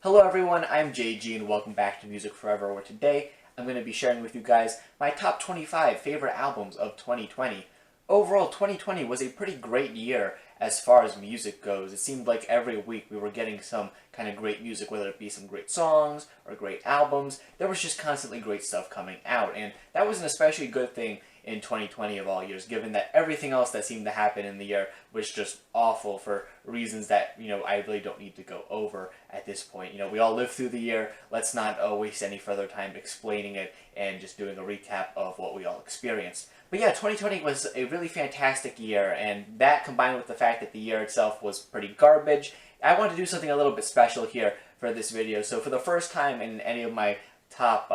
Hello everyone, I'm JG and welcome back to Music Forever, where today I'm going to be sharing with you guys my top 25 favorite albums of 2020. Overall, 2020 was a pretty great year as far as music goes. It seemed like every week we were getting some kind of great music, whether it be some great songs or great albums. There was just constantly great stuff coming out, and that was an especially good thing in 2020 of all years, given that everything else that seemed to happen in the year was just awful for reasons that, I really don't need to go over at this point. We all lived through the year. Let's not waste any further time explaining it and just doing a recap of what we all experienced. But yeah, 2020 was a really fantastic year, and that combined with the fact that the year itself was pretty garbage, I wanted to do something a little bit special here for this video. So for the first time in any of my top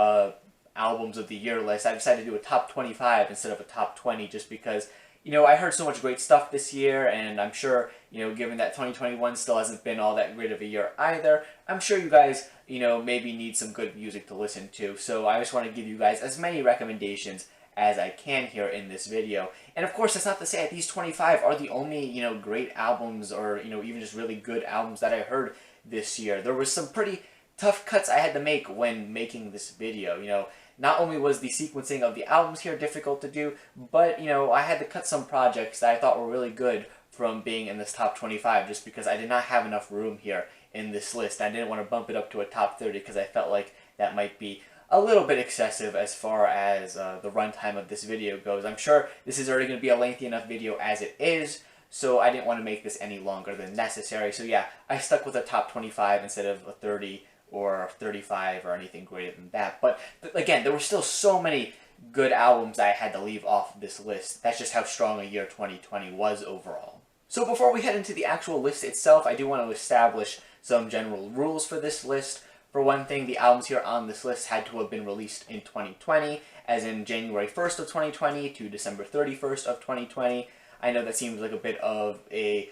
albums of the year list, I decided to do a top 25 instead of a top 20 just because, I heard so much great stuff this year, and I'm sure, given that 2021 still hasn't been all that great of a year either, I'm sure you guys, maybe need some good music to listen to. So I just want to give you guys as many recommendations as I can here in this video. And of course, that's not to say that these 25 are the only, great albums or, even just really good albums that I heard this year. There was some pretty tough cuts I had to make when making this video. Not only was the sequencing of the albums here difficult to do, but, I had to cut some projects that I thought were really good from being in this top 25 just because I did not have enough room here in this list. I didn't want to bump it up to a top 30 because I felt like that might be a little bit excessive as far as the runtime of this video goes. I'm sure this is already going to be a lengthy enough video as it is, so I didn't want to make this any longer than necessary. So yeah, I stuck with a top 25 instead of a 30 or 35 or anything greater than that. But again, there were still so many good albums I had to leave off this list. That's just how strong a year 2020 was overall. So before we head into the actual list itself, I do want to establish some general rules for this list. For one thing, the albums here on this list had to have been released in 2020, as in January 1st of 2020 to December 31st of 2020. I know that seems like a bit of a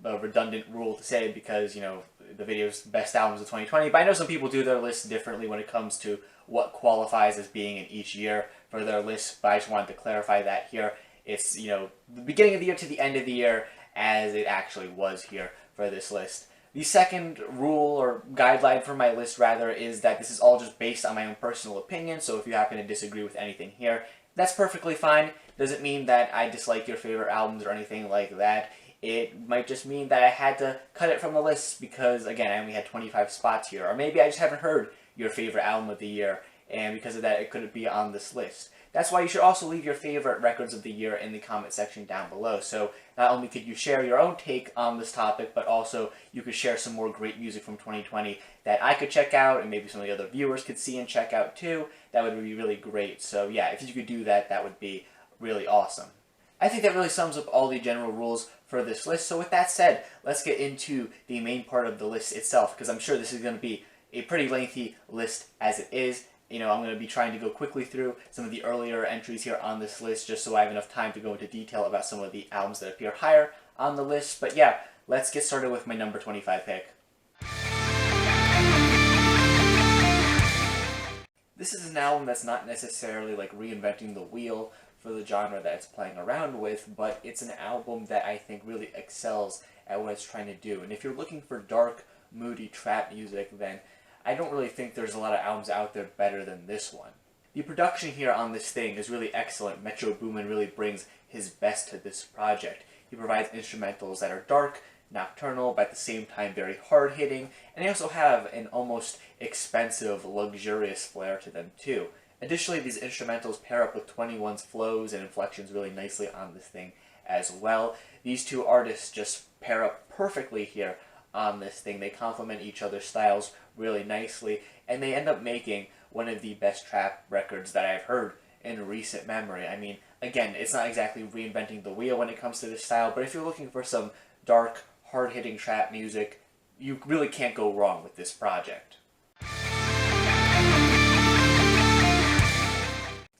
redundant rule to say because, the video's best albums of 2020, but I know some people do their lists differently when it comes to what qualifies as being in each year for their list, but I just wanted to clarify that here. It's, the beginning of the year to the end of the year as it actually was here for this list. The second rule, or guideline for my list rather, is that this is all just based on my own personal opinion, so if you happen to disagree with anything here, that's perfectly fine. Doesn't mean that I dislike your favorite albums or anything like that. It might just mean that I had to cut it from the list because, again, I only had 25 spots here. Or maybe I just haven't heard your favorite album of the year, and because of that, it couldn't be on this list. That's why you should also leave your favorite records of the year in the comment section down below. So not only could you share your own take on this topic, but also you could share some more great music from 2020 that I could check out and maybe some of the other viewers could see and check out too. That would be really great. So yeah, if you could do that, that would be really awesome. I think that really sums up all the general rules for this list. So with that said, let's get into the main part of the list itself, because I'm sure this is going to be a pretty lengthy list as it is. I'm going to be trying to go quickly through some of the earlier entries here on this list just so I have enough time to go into detail about some of the albums that appear higher on the list. But yeah, let's get started with my number 25 pick. This is an album that's not necessarily like reinventing the wheel for the genre that it's playing around with, but it's an album that I think really excels at what it's trying to do. And if you're looking for dark, moody trap music, then I don't really think there's a lot of albums out there better than this one. The production here on this thing is really excellent. Metro Boomin really brings his best to this project. He provides instrumentals that are dark, nocturnal, but at the same time very hard-hitting, and they also have an almost expensive, luxurious flair to them too. Additionally, these instrumentals pair up with 21's flows and inflections really nicely on this thing as well. These two artists just pair up perfectly here on this thing. They complement each other's styles really nicely, and they end up making one of the best trap records that I've heard in recent memory. I mean, again, it's not exactly reinventing the wheel when it comes to this style, but if you're looking for some dark, hard-hitting trap music, you really can't go wrong with this project.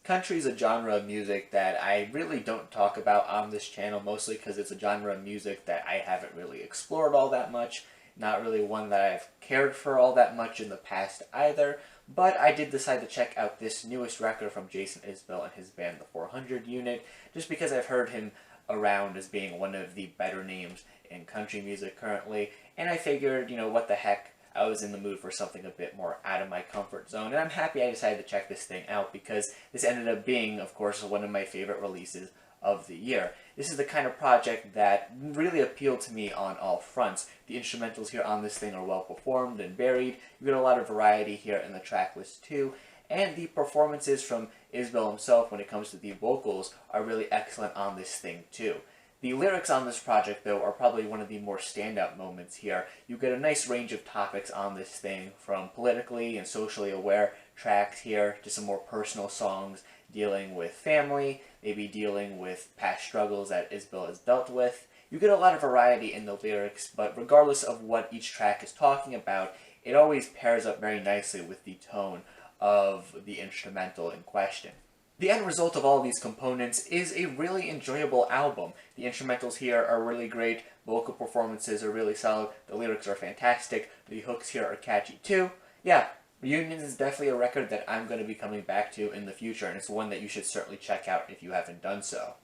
Country is a genre of music that I really don't talk about on this channel, mostly because it's a genre of music that I haven't really explored all that much, not really one that I've cared for all that much in the past either, but I did decide to check out this newest record from Jason Isbell and his band, the 400 Unit, just because I've heard him around as being one of the better names in country music currently, and I figured, what the heck, I was in the mood for something a bit more out of my comfort zone, and I'm happy I decided to check this thing out because this ended up being, of course, one of my favorite releases of the year. This is the kind of project that really appealed to me on all fronts. The instrumentals here on this thing are well performed and varied. You get a lot of variety here in the track list too, and the performances from Isbell himself when it comes to the vocals are really excellent on this thing too. The lyrics on this project, though, are probably one of the more standout moments here. You get a nice range of topics on this thing, from politically and socially aware tracks here to some more personal songs dealing with family, maybe dealing with past struggles that Isbell has dealt with. You get a lot of variety in the lyrics, but regardless of what each track is talking about, it always pairs up very nicely with the tone of the instrumental in question. The end result of all of these components is a really enjoyable album. The instrumentals here are really great, vocal performances are really solid, the lyrics are fantastic, the hooks here are catchy too. Yeah, Reunions is definitely a record that I'm going to be coming back to in the future, and it's one that you should certainly check out if you haven't done so.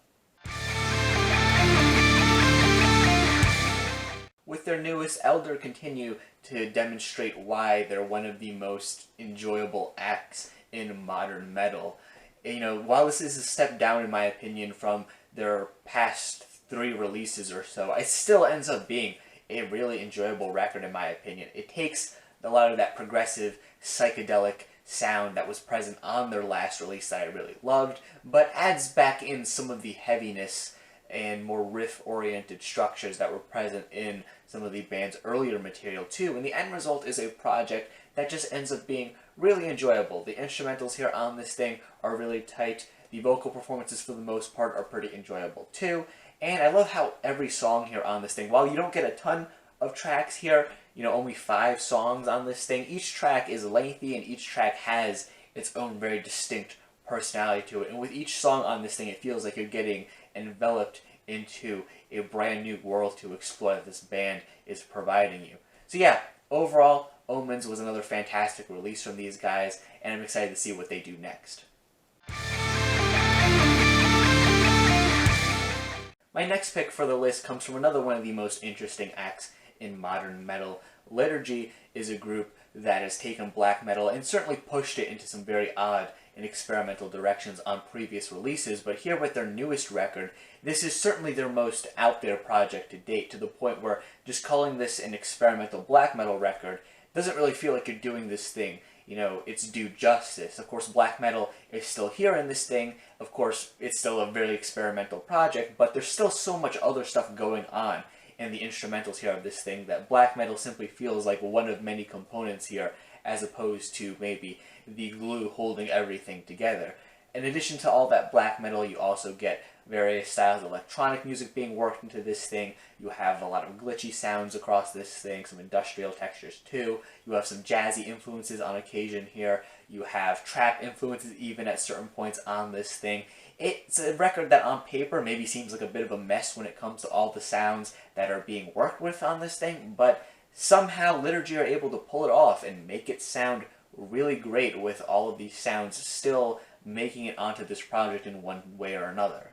With their newest, Elder continue to demonstrate why they're one of the most enjoyable acts in modern metal. You know, while this is a step down in my opinion from their past 3 releases or so, it still ends up being a really enjoyable record in my opinion. It takes a lot of that progressive, psychedelic sound that was present on their last release that I really loved, but adds back in some of the heaviness and more riff-oriented structures that were present in some of the band's earlier material too, and the end result is a project that just ends up being really enjoyable. The instrumentals here on this thing are really tight, the vocal performances for the most part are pretty enjoyable too, and I love how every song here on this thing, while you don't get a ton of tracks here, you know, only 5 songs on this thing, each track is lengthy and each track has its own very distinct personality to it, and with each song on this thing it feels like you're getting enveloped into a brand new world to explore that this band is providing you. So yeah, overall, Omens was another fantastic release from these guys, and I'm excited to see what they do next. My next pick for the list comes from another one of the most interesting acts in modern metal. Liturgy is a group that has taken black metal and certainly pushed it into some very odd and experimental directions on previous releases, but here with their newest record, this is certainly their most out there project to date, to the point where just calling this an experimental black metal record doesn't really feel like you're doing this thing, you know, its due justice. Of course, black metal is still here in this thing, of course, it's still a very experimental project, but there's still so much other stuff going on in the instrumentals here of this thing that black metal simply feels like one of many components here, as opposed to maybe the glue holding everything together. In addition to all that black metal, you also get various styles of electronic music being worked into this thing. You have a lot of glitchy sounds across this thing, some industrial textures too. You have some jazzy influences on occasion here. You have trap influences even at certain points on this thing. It's a record that on paper maybe seems like a bit of a mess when it comes to all the sounds that are being worked with on this thing, but somehow Liturgy are able to pull it off and make it sound really great with all of these sounds still making it onto this project in one way or another.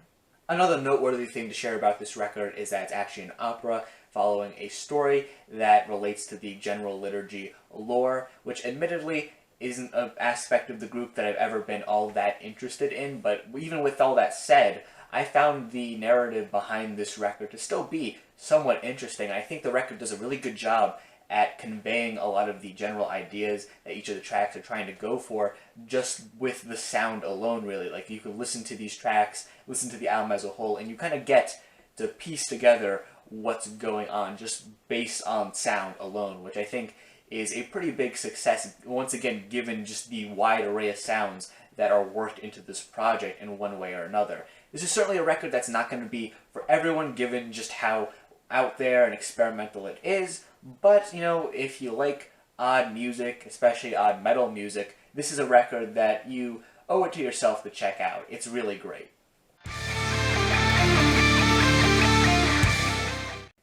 Another noteworthy thing to share about this record is that it's actually an opera following a story that relates to the general Liturgy lore, which admittedly isn't an aspect of the group that I've ever been all that interested in, but even with all that said, I found the narrative behind this record to still be somewhat interesting. I think the record does a really good job at conveying a lot of the general ideas that each of the tracks are trying to go for just with the sound alone, really. Like, you can listen to these tracks, listen to the album as a whole, and you kind of get to piece together what's going on just based on sound alone, which I think is a pretty big success, once again, given just the wide array of sounds that are worked into this project in one way or another. This is certainly a record that's not going to be for everyone, given just how out there and experimental it is, but, you know, if you like odd music, especially odd metal music, this is a record that you owe it to yourself to check out. It's really great.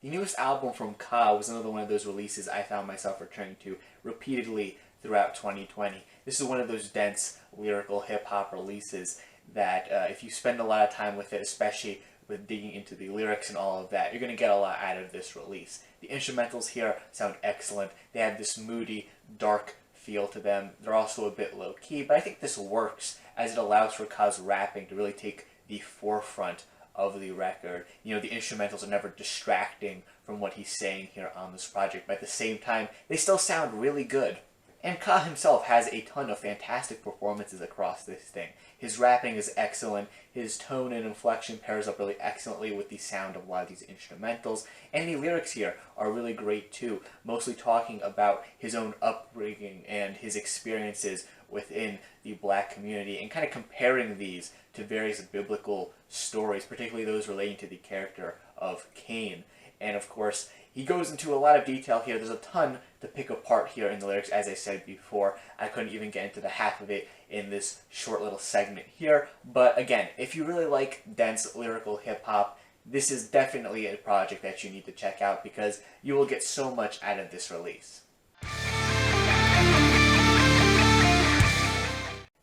The newest album from Ka was another one of those releases I found myself returning to repeatedly throughout 2020. This is one of those dense, lyrical hip-hop releases that if you spend a lot of time with it, especially with digging into the lyrics and all of that. You're going to get a lot out of this release. The instrumentals here sound excellent. They have this moody, dark feel to them. They're also a bit low-key, but I think this works as it allows for Kaz rapping to really take the forefront of the record. You know, the instrumentals are never distracting from what he's saying here on this project, but at the same time, they still sound really good. And Ka himself has a ton of fantastic performances across this thing. His rapping is excellent, his tone and inflection pairs up really excellently with the sound of a lot of these instrumentals, and the lyrics here are really great too, mostly talking about his own upbringing and his experiences within the black community, and kind of comparing these to various biblical stories, particularly those relating to the character of Cain. And of course, he goes into a lot of detail here. There's a ton to pick apart here in the lyrics, as I said before. I couldn't even get into the half of it in this short little segment here. But again, if you really like dense lyrical hip-hop, this is definitely a project that you need to check out because you will get so much out of this release.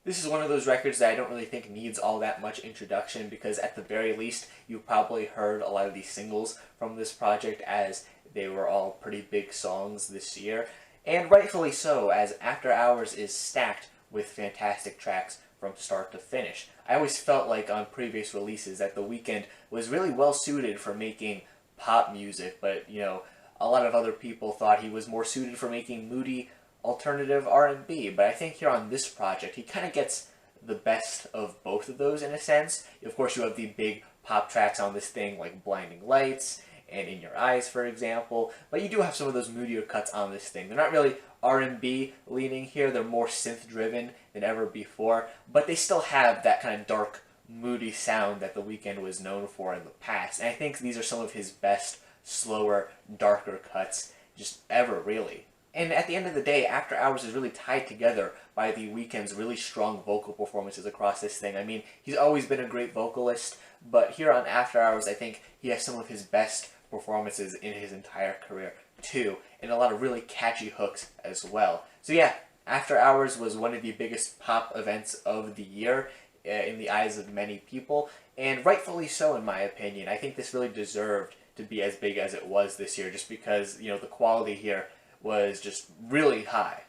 This is one of those records that I don't really think needs all that much introduction because at the very least, you probably heard a lot of these singles from this project as they were all pretty big songs this year. And rightfully so, as After Hours is stacked with fantastic tracks from start to finish. I always felt like on previous releases that The Weeknd was really well suited for making pop music, but you know, a lot of other people thought he was more suited for making moody alternative R&B, but I think here on this project he kind of gets the best of both of those in a sense. Of course, you have the big pop tracks on this thing like Blinding Lights and In Your Eyes, for example, but you do have some of those moodier cuts on this thing. They're not really R&B leaning here, they're more synth driven than ever before, but they still have that kind of dark, moody sound that The Weeknd was known for in the past, and I think these are some of his best, slower, darker cuts just ever, really. And at the end of the day, After Hours is really tied together by The Weeknd's really strong vocal performances across this thing. I mean, he's always been a great vocalist, but here on After Hours, I think he has some of his best performances in his entire career, too, and a lot of really catchy hooks as well. So yeah, After Hours was one of the biggest pop events of the year in the eyes of many people, and rightfully so in my opinion. I think this really deserved to be as big as it was this year, just because, you know, the quality here was just really high.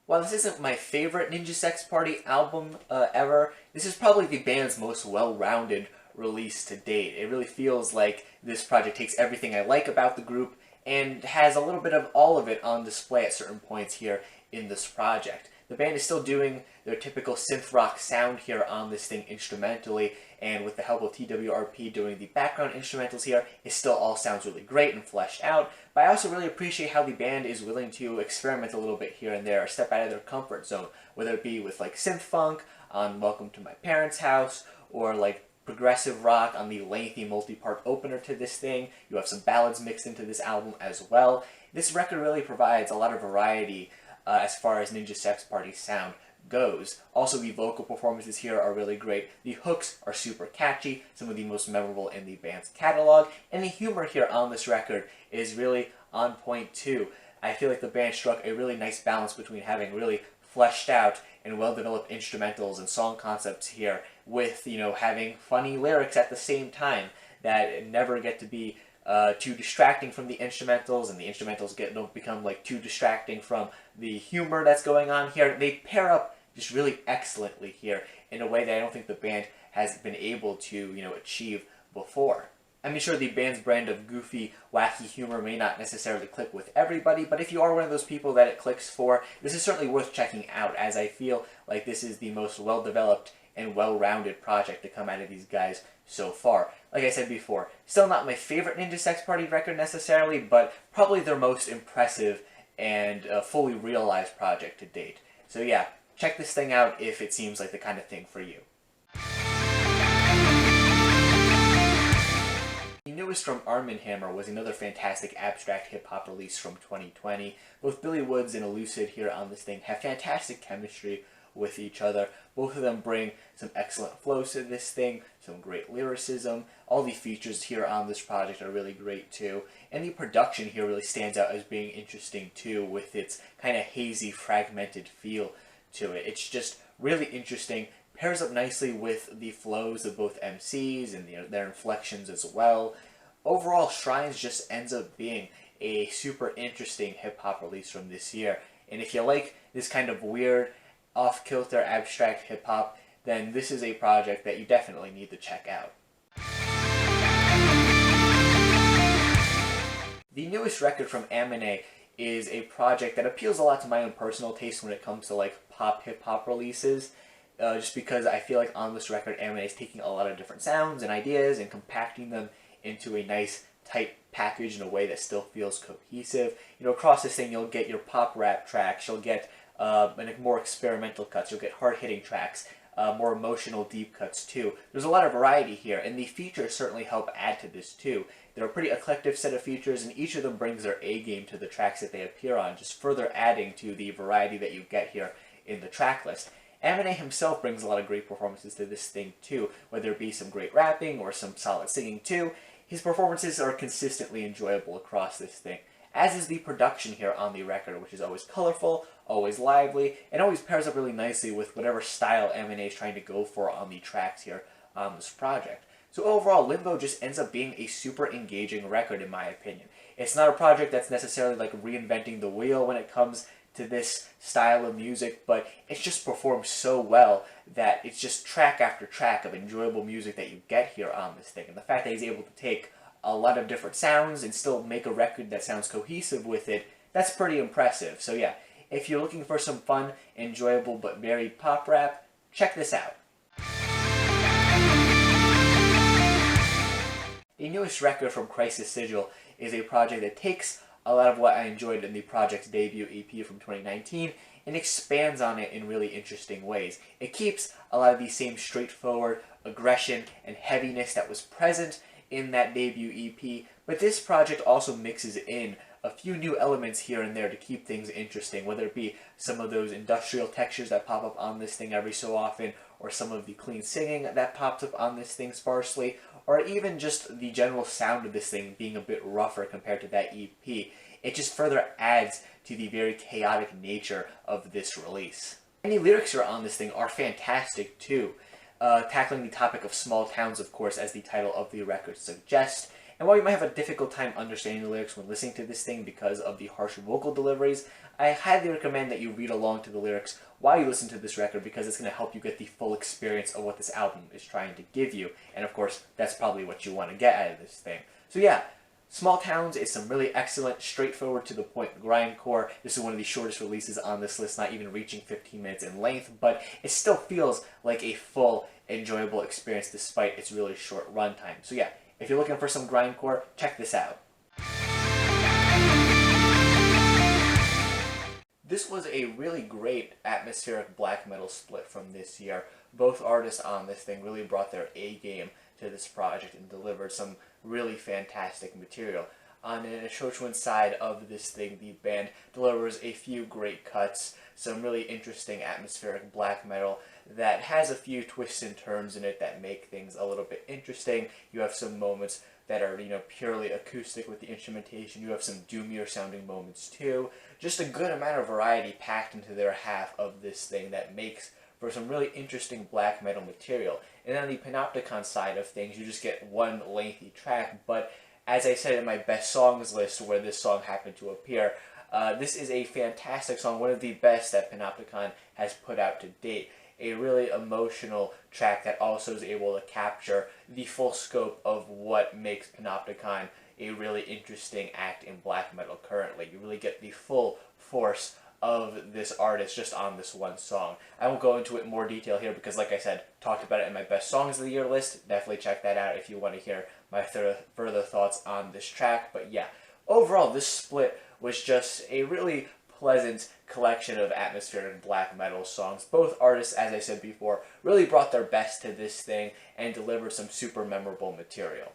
While this isn't my favorite Ninja Sex Party album ever, this is probably the band's most well-rounded release to date. It really feels like this project takes everything I like about the group and has a little bit of all of it on display at certain points here in this project. The band is still doing their typical synth rock sound here on this thing instrumentally, and with the help of TWRP doing the background instrumentals here, it still all sounds really great and fleshed out. But I also really appreciate how the band is willing to experiment a little bit here and there, or step out of their comfort zone, whether it be with like synth funk on Welcome to My Parents' House, or like progressive rock on the lengthy multi-part opener to this thing. You have some ballads mixed into this album as well. This record really provides a lot of variety as far as Ninja Sex Party sound goes. Also, the vocal performances here are really great. The hooks are super catchy, some of the most memorable in the band's catalog, and the humor here on this record is really on point too. I feel like the band struck a really nice balance between having really fleshed out and well-developed instrumentals and song concepts here with, you know, having funny lyrics at the same time that never get to be too distracting from the instrumentals, and the instrumentals don't become like too distracting from the humor that's going on here. They pair up just really excellently here in a way that I don't think the band has been able to, you know, achieve before. I mean, sure, the band's brand of goofy, wacky humor may not necessarily click with everybody, but if you are one of those people that it clicks for, this is certainly worth checking out, as I feel like this is the most well-developed and well-rounded project to come out of these guys so far. Like I said before, still not my favorite Ninja Sex Party record necessarily, but probably their most impressive and fully realized project to date. So yeah, check this thing out if it seems like the kind of thing for you. The newest from Arm & Hammer was another fantastic abstract hip-hop release from 2020. Both Billy Woods and Elucid here on this thing have fantastic chemistry with each other. Both of them bring some excellent flows to this thing, some great lyricism. All the features here on this project are really great too. And the production here really stands out as being interesting too, with its kind of hazy, fragmented feel to it. It's just really interesting, pairs up nicely with the flows of both MCs and their inflections as well. Overall, Shrines just ends up being a super interesting hip-hop release from this year. And if you like this kind of weird, off-kilter, abstract hip-hop, then this is a project that you definitely need to check out. The newest record from Amine is a project that appeals a lot to my own personal taste when it comes to like pop hip-hop releases. Just because I feel like on this record, Amine is taking a lot of different sounds and ideas and compacting them into a nice, tight package in a way that still feels cohesive. You know, across this thing, you'll get your pop rap tracks, you'll get more experimental cuts, you'll get hard-hitting tracks, more emotional deep cuts too. There's a lot of variety here, and the features certainly help add to this too. They're a pretty eclectic set of features, and each of them brings their A game to the tracks that they appear on, just further adding to the variety that you get here in the track list. Amine himself brings a lot of great performances to this thing too, whether it be some great rapping or some solid singing too. His performances are consistently enjoyable across this thing, as is the production here on the record, which is always colorful, always lively, and always pairs up really nicely with whatever style Amine is trying to go for on the tracks here on this project. So overall, Limbo just ends up being a super engaging record in my opinion. It's not a project that's necessarily like reinventing the wheel when it comes to this style of music, but it's just performed so well that it's just track after track of enjoyable music that you get here on this thing. And the fact that he's able to take a lot of different sounds and still make a record that sounds cohesive with it, that's pretty impressive. So yeah, if you're looking for some fun, enjoyable, but varied pop rap, check this out. The newest record from Crisis Sigil is a project that takes a lot of what I enjoyed in the project's debut EP from 2019 and expands on it in really interesting ways. It keeps a lot of the same straightforward aggression and heaviness that was present in that debut EP, but this project also mixes in a few new elements here and there to keep things interesting, whether it be some of those industrial textures that pop up on this thing every so often, or some of the clean singing that pops up on this thing sparsely, or even just the general sound of this thing being a bit rougher compared to that EP. It just further adds to the very chaotic nature of this release. And the lyrics that are on this thing are fantastic too, tackling the topic of small towns, of course, as the title of the record suggests. And while you might have a difficult time understanding the lyrics when listening to this thing because of the harsh vocal deliveries, I highly recommend that you read along to the lyrics while you listen to this record, because it's going to help you get the full experience of what this album is trying to give you. And of course, that's probably what you want to get out of this thing. So yeah, Small Towns is some really excellent, straightforward to the point grindcore. This is one of the shortest releases on this list, not even reaching 15 minutes in length, but it still feels like a full, enjoyable experience despite its really short runtime. So yeah, if you're looking for some grindcore, check this out. This was a really great atmospheric black metal split from this year. Both artists on this thing really brought their A game to this project and delivered some really fantastic material. On an Ashochwan side of this thing, the band delivers a few great cuts, some really interesting atmospheric black metal that has a few twists and turns in it that make things a little bit interesting. You have some moments that are, purely acoustic with the instrumentation. You have some doomier sounding moments too. Just a good amount of variety packed into their half of this thing that makes for some really interesting black metal material. And on the Panopticon side of things, you just get one lengthy track, but as I said in my best songs list where this song happened to appear, this is a fantastic song, one of the best that Panopticon has put out to date. A really emotional track that also is able to capture the full scope of what makes Panopticon a really interesting act in black metal currently. You really get the full force of this artist just on this one song. I won't go into it in more detail here because, like I said, talked about it in my best songs of the year list. Definitely check that out if you want to hear my further thoughts on this track. But yeah, overall, this split was just a really pleasant collection of atmospheric black metal songs. Both artists, as I said before, really brought their best to this thing and delivered some super memorable material.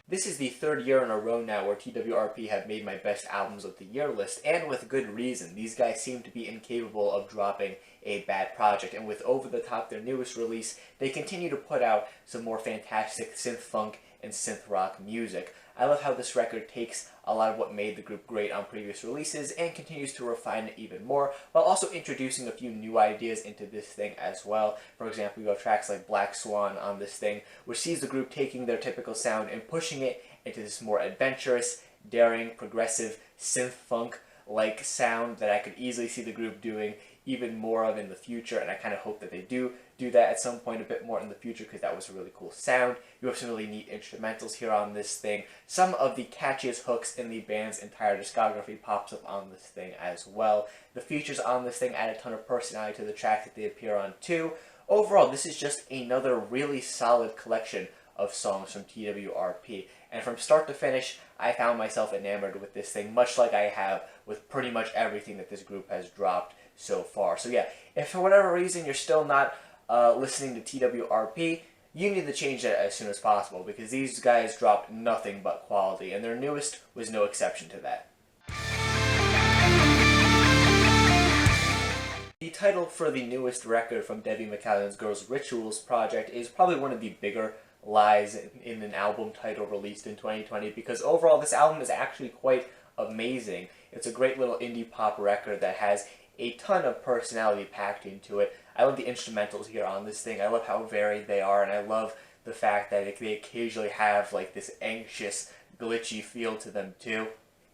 This is the third year in a row now where TWRP have made my best albums of the year list, and with good reason. These guys seem to be incapable of dropping a bad project, and with Over the Top, their newest release, they continue to put out some more fantastic synth funk and synth rock music. I love how this record takes a lot of what made the group great on previous releases and continues to refine it even more, while also introducing a few new ideas into this thing as well. For example, you have tracks like Black Swan on this thing, which sees the group taking their typical sound and pushing it into this more adventurous, daring, progressive, synth-funk-like sound that I could easily see the group doing even more of in the future, and I kind of hope that they do that at some point a bit more in the future, because that was a really cool sound. You have some really neat instrumentals here on this thing. Some of the catchiest hooks in the band's entire discography pops up on this thing as well. The features on this thing add a ton of personality to the track that they appear on too. Overall, this is just another really solid collection of songs from TWRP, and from start to finish, I found myself enamored with this thing, much like I have with pretty much everything that this group has dropped so far. So yeah, if for whatever reason you're still not listening to TWRP, you need to change that as soon as possible, because these guys dropped nothing but quality, and their newest was no exception to that. The title for the newest record from Debbie McCallion's Girls' Rituals project is probably one of the bigger lies in an album title released in 2020, because overall this album is actually quite amazing. It's a great little indie pop record that has a ton of personality packed into it. I love the instrumentals here on this thing. I love how varied they are, and I love the fact that they occasionally have like this anxious, glitchy feel to them too.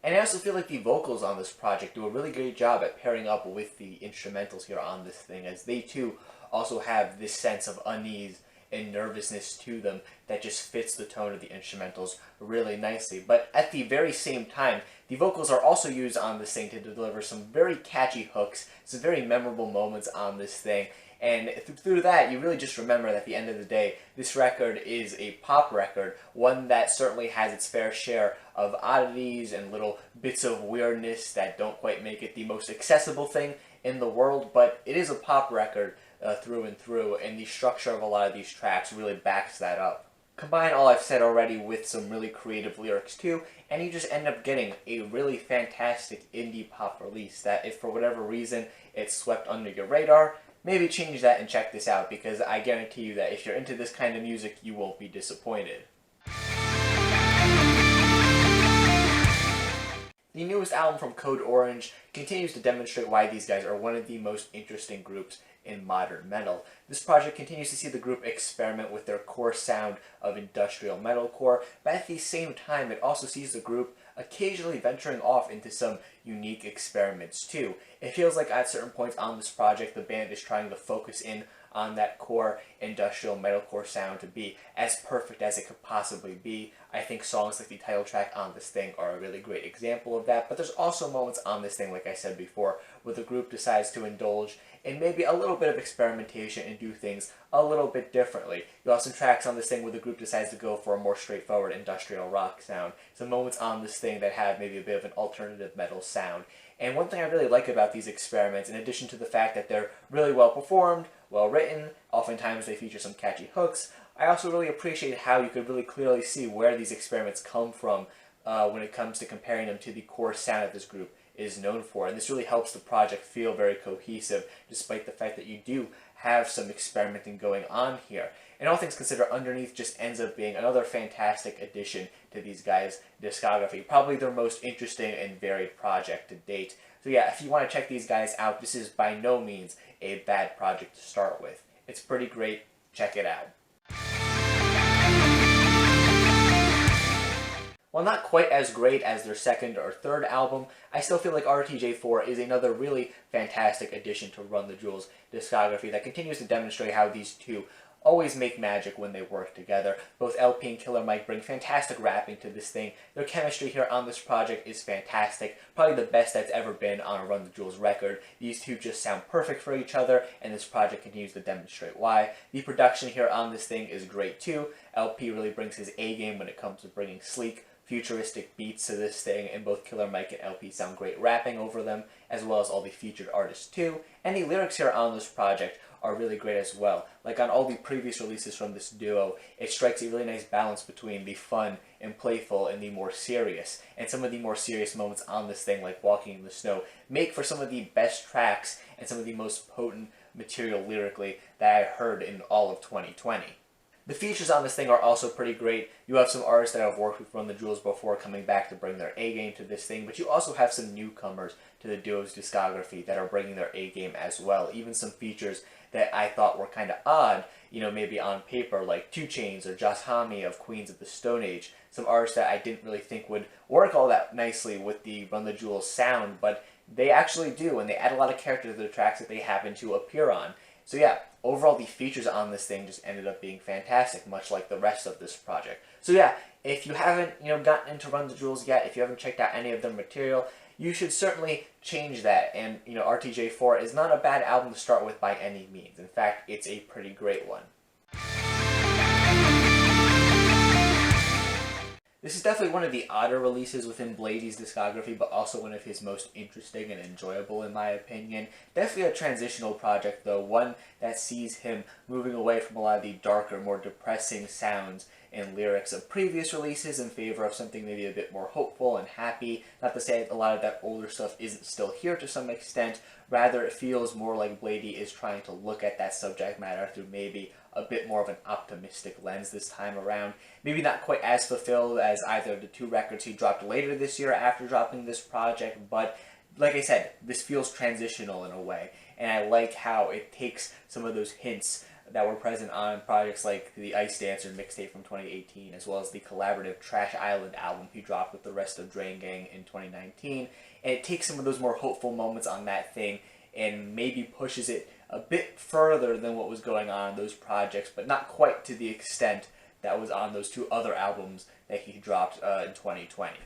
And I also feel like the vocals on this project do a really great job at pairing up with the instrumentals here on this thing, as they too also have this sense of unease and nervousness to them that just fits the tone of the instrumentals really nicely. But at the very same time, the vocals are also used on this thing to deliver some very catchy hooks, some very memorable moments on this thing. And through that, you really just remember that at the end of the day, this record is a pop record, one that certainly has its fair share of oddities and little bits of weirdness that don't quite make it the most accessible thing in the world, but it is a pop record through and through, and the structure of a lot of these tracks really backs that up. Combine all I've said already with some really creative lyrics too, and you just end up getting a really fantastic indie pop release that, if for whatever reason it's swept under your radar, maybe change that and check this out, because I guarantee you that if you're into this kind of music, you won't be disappointed. The newest album from Code Orange continues to demonstrate why these guys are one of the most interesting groups in modern metal. This project continues to see the group experiment with their core sound of industrial metalcore, but at the same time it also sees the group occasionally venturing off into some unique experiments too. It feels like at certain points on this project the band is trying to focus in on that core industrial metalcore sound to be as perfect as it could possibly be. I think songs like the title track on this thing are a really great example of that, but there's also moments on this thing, like I said before, where the group decides to indulge in maybe a little bit of experimentation and do things a little bit differently. You have some tracks on this thing where the group decides to go for a more straightforward industrial rock sound. Some moments on this thing that have maybe a bit of an alternative metal sound. And one thing I really like about these experiments, in addition to the fact that they're really well performed, well written, oftentimes they feature some catchy hooks, I also really appreciate how you could really clearly see where these experiments come from when it comes to comparing them to the core sound that this group is known for. And this really helps the project feel very cohesive, despite the fact that you do have some experimenting going on here. And all things considered, Underneath just ends up being another fantastic addition to these guys' discography. Probably their most interesting and varied project to date. So yeah, if you want to check these guys out, this is by no means a bad project to start with. It's pretty great. Check it out. While not quite as great as their second or third album, I still feel like RTJ4 is another really fantastic addition to Run the Jewels' discography that continues to demonstrate how these two always make magic when they work together. Both LP and Killer Mike bring fantastic rapping to this thing. Their chemistry here on this project is fantastic, probably the best that's ever been on a Run the Jewels record. These two just sound perfect for each other, and this project continues to demonstrate why. The production here on this thing is great too. LP really brings his A game when it comes to bringing sleek, futuristic beats to this thing, and both Killer Mike and LP sound great rapping over them, as well as all the featured artists too. And the lyrics here on this project are really great as well. Like on all the previous releases from this duo, it strikes a really nice balance between the fun and playful and the more serious. And some of the more serious moments on this thing, like Walking in the Snow, make for some of the best tracks and some of the most potent material lyrically that I heard in all of 2020. The features on this thing are also pretty great. You have some artists that have worked with Run the Jewels before coming back to bring their A game to this thing, but you also have some newcomers to the duo's discography that are bringing their A game as well. Even some features that I thought were kind of odd, maybe on paper, like 2 Chainz or Josh Homme of Queens of the Stone Age. Some artists that I didn't really think would work all that nicely with the Run the Jewels sound, but they actually do, and they add a lot of character to the tracks that they happen to appear on. So yeah, overall the features on this thing just ended up being fantastic, much like the rest of this project. So yeah, if you haven't, gotten into Run the Jewels yet, if you haven't checked out any of their material, you should certainly change that. And, RTJ4 is not a bad album to start with by any means. In fact, it's a pretty great one. This is definitely one of the odder releases within Blady's discography, but also one of his most interesting and enjoyable in my opinion. Definitely a transitional project though, one that sees him moving away from a lot of the darker, more depressing sounds and lyrics of previous releases in favor of something maybe a bit more hopeful and happy. Not to say that a lot of that older stuff isn't still here to some extent, rather it feels more like Blady is trying to look at that subject matter through maybe a bit more of an optimistic lens this time around. Maybe not quite as fulfilled as either of the 2 records he dropped later this year after dropping this project, but like I said, this feels transitional in a way, and I like how it takes some of those hints that were present on projects like the Ice Dancer mixtape from 2018, as well as the collaborative Trash Island album he dropped with the rest of Drain Gang in 2019, and it takes some of those more hopeful moments on that thing and maybe pushes it a bit further than what was going on in those projects, but not quite to the extent that was on those 2 other albums that he dropped in 2020.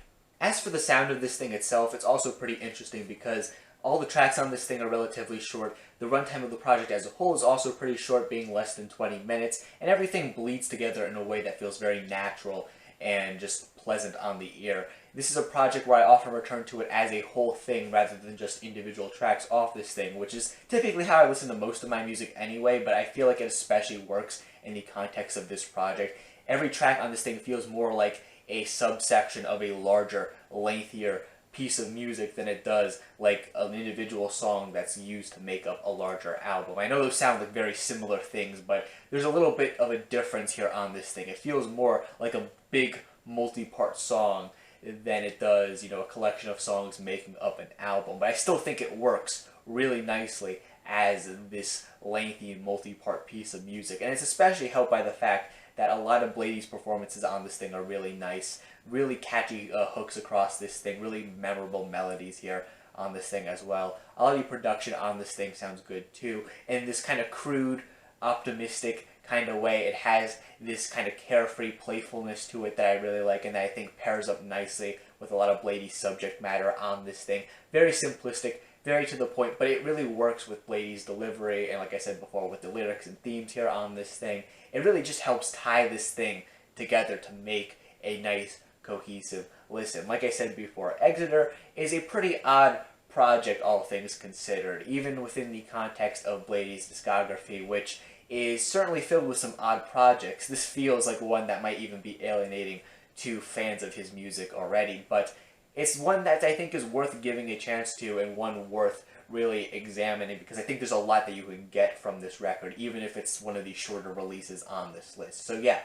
As for the sound of this thing itself, it's also pretty interesting because all the tracks on this thing are relatively short. The runtime of the project as a whole is also pretty short, being less than 20 minutes, and everything bleeds together in a way that feels very natural and just pleasant on the ear. This is a project where I often return to it as a whole thing rather than just individual tracks off this thing, which is typically how I listen to most of my music anyway, but I feel like it especially works in the context of this project. Every track on this thing feels more like a subsection of a larger, lengthier piece of music than it does like an individual song that's used to make up a larger album. I know those sound like very similar things, but there's a little bit of a difference here on this thing. It feels more like a big multi-part song than it does, a collection of songs making up an album. But I still think it works really nicely as this lengthy multi-part piece of music. And it's especially helped by the fact that a lot of Blady's performances on this thing are really nice, really catchy hooks across this thing, really memorable melodies here on this thing as well. A lot of the production on this thing sounds good too, and this kind of crude, optimistic kind of way. It has this kind of carefree playfulness to it that I really like, and that I think pairs up nicely with a lot of Blady's subject matter on this thing. Very simplistic, very to the point, but it really works with Blady's delivery, and like I said before, with the lyrics and themes here on this thing. It really just helps tie this thing together to make a nice, cohesive listen. Like I said before, Exeter is a pretty odd project, all things considered, even within the context of Blady's discography, which is certainly filled with some odd projects. This feels like one that might even be alienating to fans of his music already, but it's one that I think is worth giving a chance to, and one worth really examining, because I think there's a lot that you can get from this record, even if it's one of the shorter releases on this list. So yeah,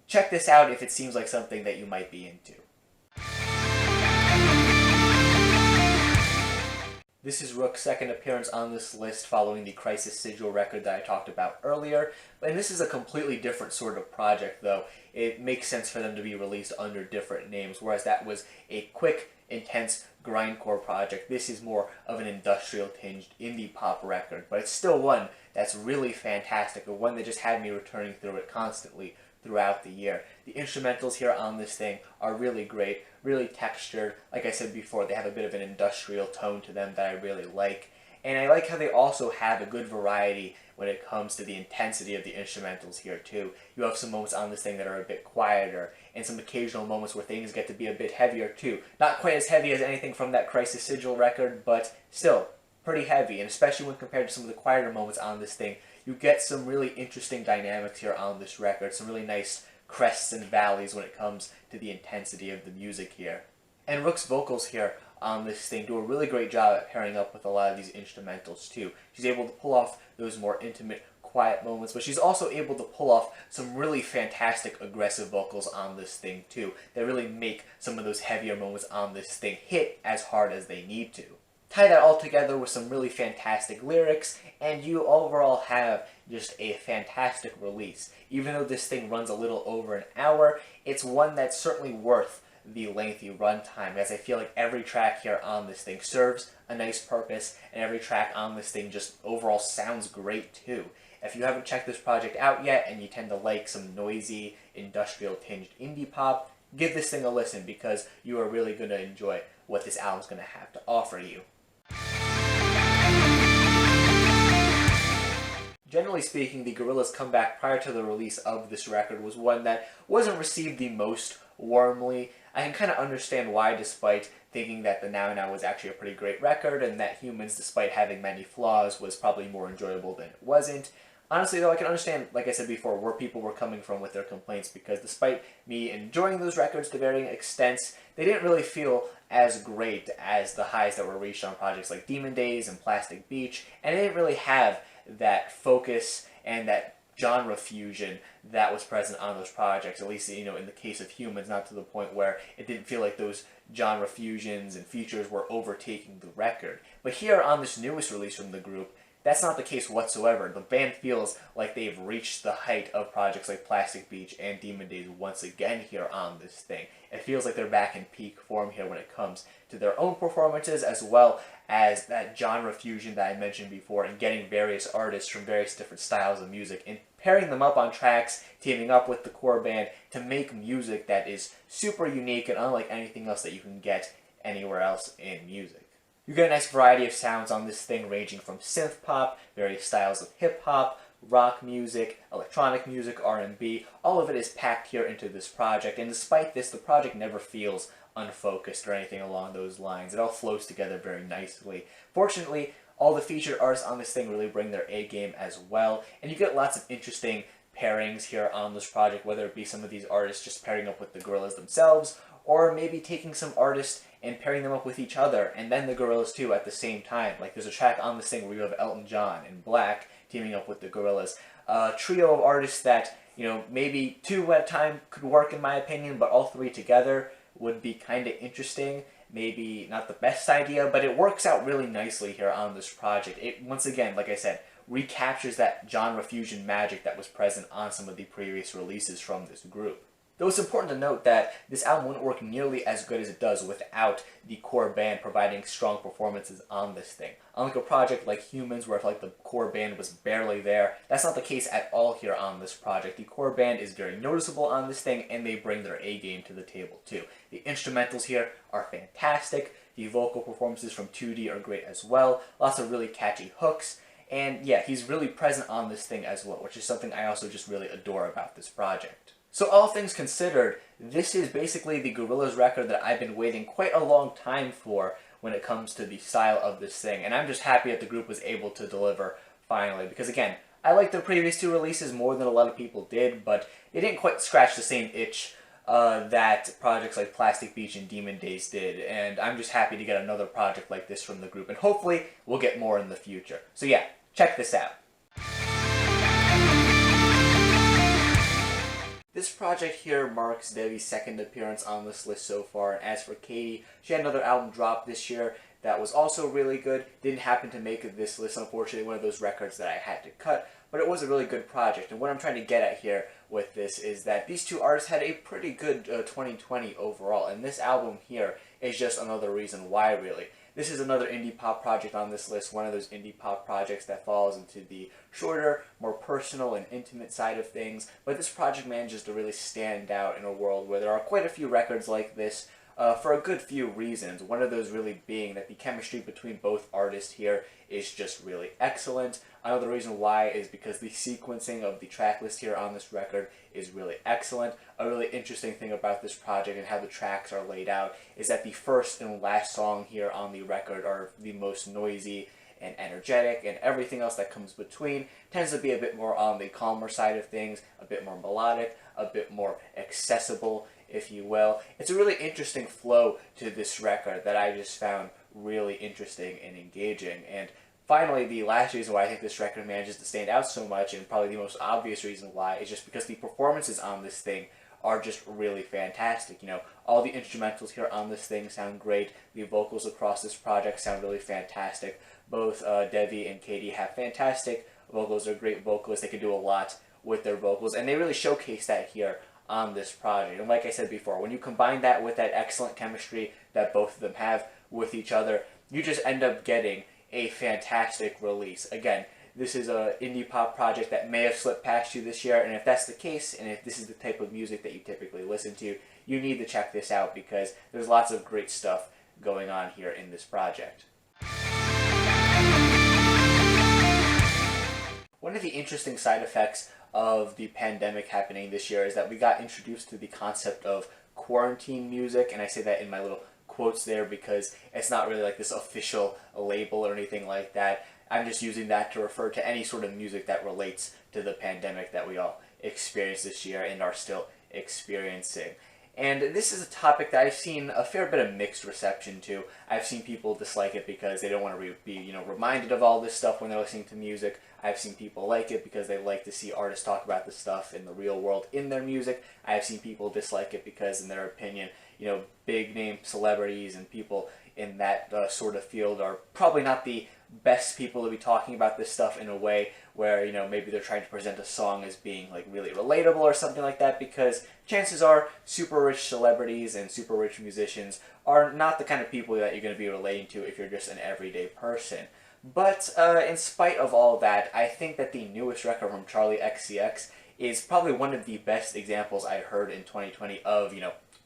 check this out if it seems like something that you might be into. This is Rook's second appearance on this list following the Crisis Sigil record that I talked about earlier, and this is a completely different sort of project though. It makes sense for them to be released under different names, whereas that was a quick, intense grindcore project. This is more of an industrial-tinged indie pop record, but it's still one that's really fantastic, and one that just had me returning through it constantly throughout the year. The instrumentals here on this thing are really great, really textured. Like I said before, they have a bit of an industrial tone to them that I really like. And I like how they also have a good variety when it comes to the intensity of the instrumentals here too. You have some moments on this thing that are a bit quieter, and some occasional moments where things get to be a bit heavier too. Not quite as heavy as anything from that Crisis Sigil record, but still pretty heavy, and especially when compared to some of the quieter moments on this thing, you get some really interesting dynamics here on this record, some really nice crests and valleys when it comes to the intensity of the music here. And Rook's vocals here on this thing do a really great job at pairing up with a lot of these instrumentals too. She's able to pull off those more intimate quiet moments, but she's also able to pull off some really fantastic aggressive vocals on this thing too, that really make some of those heavier moments on this thing hit as hard as they need to. Tie that all together with some really fantastic lyrics, and you overall have just a fantastic release. Even though this thing runs a little over an hour, it's one that's certainly worth the lengthy runtime, as I feel like every track here on this thing serves a nice purpose, and every track on this thing just overall sounds great too. If you haven't checked this project out yet, and you tend to like some noisy, industrial-tinged indie pop, give this thing a listen, because you are really going to enjoy what this album's going to have to offer you. Generally speaking, the Gorillaz' comeback prior to the release of this record was one that wasn't received the most warmly. I can kind of understand why, despite thinking that the Now Now was actually a pretty great record, and that Humans, despite having many flaws, was probably more enjoyable than it wasn't. Honestly, though, I can understand, like I said before, where people were coming from with their complaints, because despite me enjoying those records to varying extents, they didn't really feel as great as the highs that were reached on projects like Demon Days and Plastic Beach, and they didn't really have that focus and that genre fusion that was present on those projects, at least, you know, in the case of Humans, not to the point where it didn't feel like those genre fusions and features were overtaking the record. But here on this newest release from the group, that's not the case whatsoever. The band feels like they've reached the height of projects like Plastic Beach and Demon Days once again here on this thing. It feels like they're back in peak form here when it comes to their own performances, as well as that genre fusion that I mentioned before, and getting various artists from various different styles of music and pairing them up on tracks, teaming up with the core band to make music that is super unique and unlike anything else that you can get anywhere else in music. You get a nice variety of sounds on this thing, ranging from synth pop, various styles of hip hop, rock music, electronic music, R&B. All of it is packed here into this project, and despite this, the project never feels unfocused or anything along those lines. It all flows together very nicely. Fortunately, all the featured artists on this thing really bring their A game as well, and you get lots of interesting pairings here on this project, whether it be some of these artists just pairing up with the Gorillaz themselves, or maybe taking some artists and pairing them up with each other, and then the Gorillaz too at the same time. Like, there's a track on this thing where you have Elton John and Black teaming up with the Gorillaz. A trio of artists that, you know, maybe two at a time could work in my opinion, but all three together would be kind of interesting. Maybe not the best idea, but it works out really nicely here on this project. It, once again, like I said, recaptures that genre fusion magic that was present on some of the previous releases from this group. Though it's important to note that this album wouldn't work nearly as good as it does without the core band providing strong performances on this thing. Unlike a project like Humans, where I feel like the core band was barely there, that's not the case at all here on this project. The core band is very noticeable on this thing, and they bring their A game to the table too. The instrumentals here are fantastic. The vocal performances from 2D are great as well. Lots of really catchy hooks. And yeah, he's really present on this thing as well, which is something I also just really adore about this project. So all things considered, this is basically the Gorillaz record that I've been waiting quite a long time for when it comes to the style of this thing. And I'm just happy that the group was able to deliver finally, because again, I liked their previous two releases more than a lot of people did, but they didn't quite scratch the same itch that projects like Plastic Beach and Demon Days did. And I'm just happy to get another project like this from the group, and hopefully we'll get more in the future. So yeah, check this out. This project here marks Debbie's second appearance on this list so far, and as for Katie, she had another album drop this year that was also really good. Didn't happen to make this list, unfortunately, one of those records that I had to cut, but it was a really good project. And what I'm trying to get at here with this is that these two artists had a pretty good 2020 overall, and this album here is just another reason why, really. This is another indie pop project on this list, one of those indie pop projects that falls into the shorter, more personal and intimate side of things, but this project manages to really stand out in a world where there are quite a few records like this for a good few reasons. One of those really being that the chemistry between both artists here is just really excellent. Another reason why is because the sequencing of the track list here on this record is really excellent. A really interesting thing about this project and how the tracks are laid out is that the first and last song here on the record are the most noisy and energetic, and everything else that comes between tends to be a bit more on the calmer side of things, a bit more melodic, a bit more accessible, if you will. It's a really interesting flow to this record that I just found really interesting and engaging, and finally, the last reason why I think this record manages to stand out so much, and probably the most obvious reason why, is just because the performances on this thing are just really fantastic. All the instrumentals here on this thing sound great. The vocals across this project sound really fantastic. Both Devi and Katie have fantastic vocals. They're great vocalists. They can do a lot with their vocals, and they really showcase that here on this project. And like I said before, when you combine that with that excellent chemistry that both of them have with each other, you just end up getting a fantastic release. Again, this is an indie pop project that may have slipped past you this year, and if that's the case, and if this is the type of music that you typically listen to, you need to check this out because there's lots of great stuff going on here in this project. One of the interesting side effects of the pandemic happening this year is that we got introduced to the concept of quarantine music, and I say that in my little quotes there because it's not really like this official label or anything like that. I'm just using that to refer to any sort of music that relates to the pandemic that we all experienced this year and are still experiencing. And this is a topic that I've seen a fair bit of mixed reception to. I've seen people dislike it because they don't want to be reminded of all this stuff when they're listening to music. I've seen people like it because they like to see artists talk about this stuff in the real world in their music. I've seen people dislike it because, in their opinion, big name celebrities and people in that sort of field are probably not the best people to be talking about this stuff in a way where, maybe they're trying to present a song as being like really relatable or something like that, because chances are super rich celebrities and super rich musicians are not the kind of people that you're going to be relating to if you're just an everyday person. But in spite of all that, I think that the newest record from Charli XCX is probably one of the best examples I heard in 2020 of,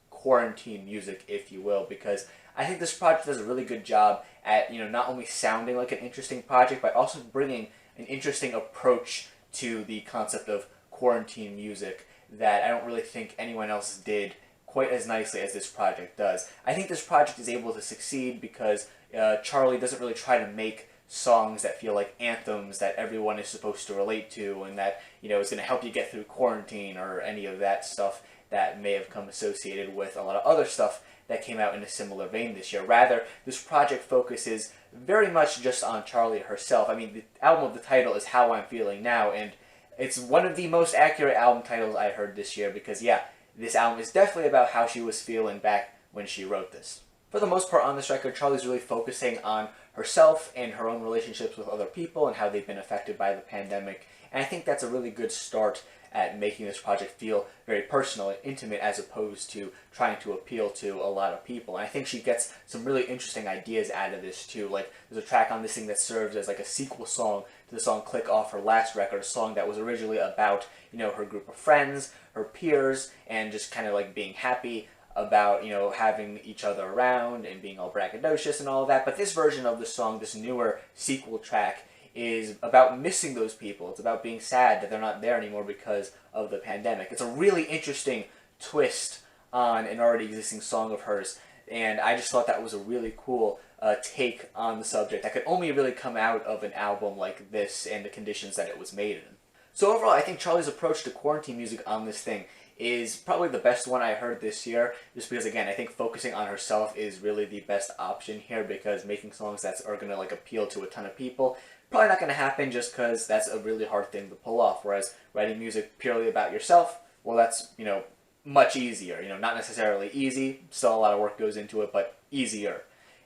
quarantine music, if you will, because I think this project does a really good job at, not only sounding like an interesting project, but also bringing an interesting approach to the concept of quarantine music that I don't really think anyone else did quite as nicely as this project does. I think this project is able to succeed because Charli doesn't really try to make songs that feel like anthems that everyone is supposed to relate to and that, is going to help you get through quarantine or any of that stuff that may have come associated with a lot of other stuff that came out in a similar vein this year. Rather, this project focuses very much just on Charli herself. I mean, the album of the title is How I'm Feeling Now, and it's one of the most accurate album titles I heard this year because, yeah, this album is definitely about how she was feeling back when she wrote this. For the most part on this record, Charli's really focusing on herself and her own relationships with other people and how they've been affected by the pandemic. And I think that's a really good start at making this project feel very personal and intimate as opposed to trying to appeal to a lot of people. And I think she gets some really interesting ideas out of this too. Like, there's a track on this thing that serves as like a sequel song to the song Click off her last record, a song that was originally about, her group of friends, her peers, and just kind of like being happy about, having each other around and being all braggadocious and all of that. But this version of the song, this newer sequel track, is about missing those people. It's about being sad that they're not there anymore because of the pandemic. It's a really interesting twist on an already existing song of hers, and I just thought that was a really cool take on the subject that could only really come out of an album like this and the conditions that it was made in. So overall, I think Charli's approach to quarantine music on this thing is probably the best one I heard this year, just because, again, I think focusing on herself is really the best option here, because making songs that are going to appeal to a ton of people, probably not going to happen just because that's a really hard thing to pull off, whereas writing music purely about yourself, well, that's, much easier. Not necessarily easy, still a lot of work goes into it, but easier.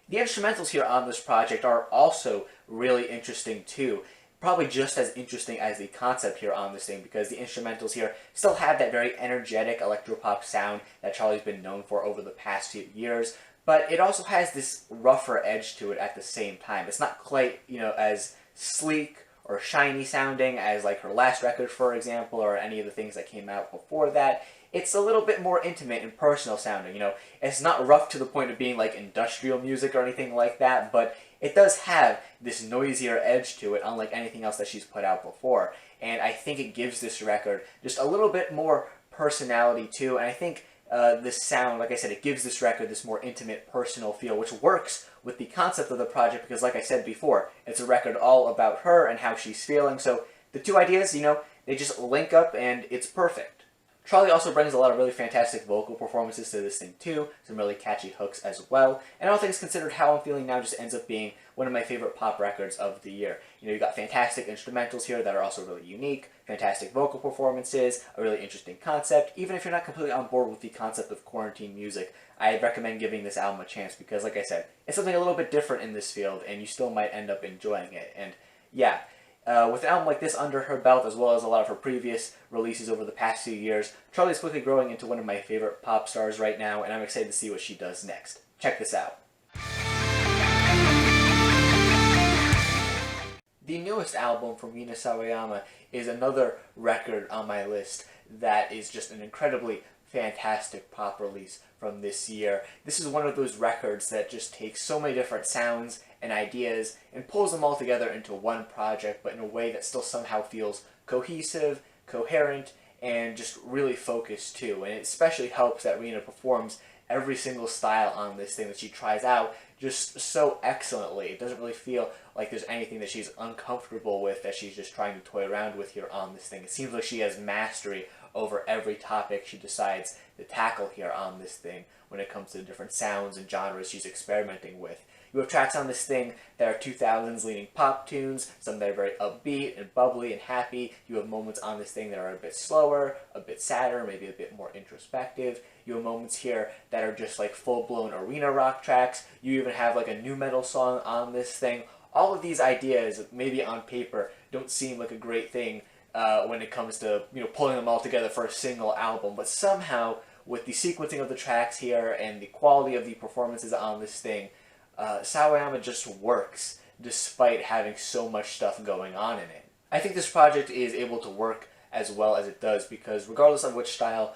The instrumentals here on this project are also really interesting too. Probably just as interesting as the concept here on this thing, because the instrumentals here still have that very energetic electropop sound that Charli's been known for over the past few years, but it also has this rougher edge to it at the same time. It's not quite, as sleek or shiny sounding as like her last record, for example, or any of the things that came out before that. It's a little bit more intimate and personal sounding, It's not rough to the point of being like industrial music or anything like that, but it does have this noisier edge to it, unlike anything else that she's put out before. And I think it gives this record just a little bit more personality too, and I think this sound, like I said, it gives this record this more intimate, personal feel, which works with the concept of the project because, like I said before, it's a record all about her and how she's feeling. So the two ideas, they just link up and it's perfect. Charlie also brings a lot of really fantastic vocal performances to this thing too, some really catchy hooks as well, and all things considered, How I'm Feeling Now just ends up being one of my favorite pop records of the year. You know, you got fantastic instrumentals here that are also really unique, fantastic vocal performances, a really interesting concept. Even if you're not completely on board with the concept of quarantine music, I'd recommend giving this album a chance because, like I said, it's something a little bit different in this field, and you still might end up enjoying it. And yeah, with an album like this under her belt, as well as a lot of her previous releases over the past few years, Charlie's quickly growing into one of my favorite pop stars right now, and I'm excited to see what she does next. Check this out. The newest album from Rina Sawayama is another record on my list that is just an incredibly fantastic pop release from this year. This is one of those records that just takes so many different sounds and ideas and pulls them all together into one project, but in a way that still somehow feels cohesive, coherent, and just really focused too. And it especially helps that Rina performs every single style on this thing that she tries out just so excellently. It doesn't really feel like there's anything that she's uncomfortable with that she's just trying to toy around with here on this thing. It seems like she has mastery over every topic she decides to tackle here on this thing when it comes to the different sounds and genres she's experimenting with. You have tracks on this thing that are 2000s leading pop tunes, some that are very upbeat and bubbly and happy. You have moments on this thing that are a bit slower, a bit sadder, maybe a bit more introspective. You have moments here that are just like full-blown arena rock tracks. You even have like a nu metal song on this thing. All of these ideas, maybe on paper, don't seem like a great thing when it comes to, you know, pulling them all together for a single album, but somehow with the sequencing of the tracks here and the quality of the performances on this thing, Sawayama just works despite having so much stuff going on in it. I think this project is able to work as well as it does because regardless of which style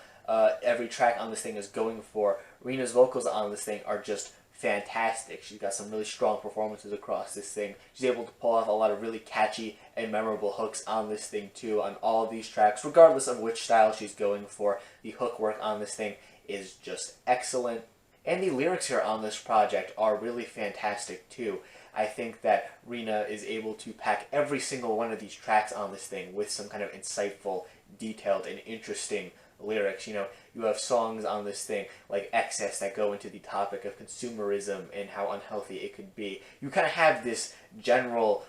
every track on this thing is going for, Rina's vocals on this thing are just fantastic. She's got some really strong performances across this thing. She's able to pull off a lot of really catchy and memorable hooks on this thing too, on all of these tracks, regardless of which style she's going for. The hook work on this thing is just excellent. And the lyrics here on this project are really fantastic too. I think that Rina is able to pack every single one of these tracks on this thing with some kind of insightful, detailed, and interesting lyrics. You know, you have songs on this thing like Excess that go into the topic of consumerism and how unhealthy it could be. You kind of have this general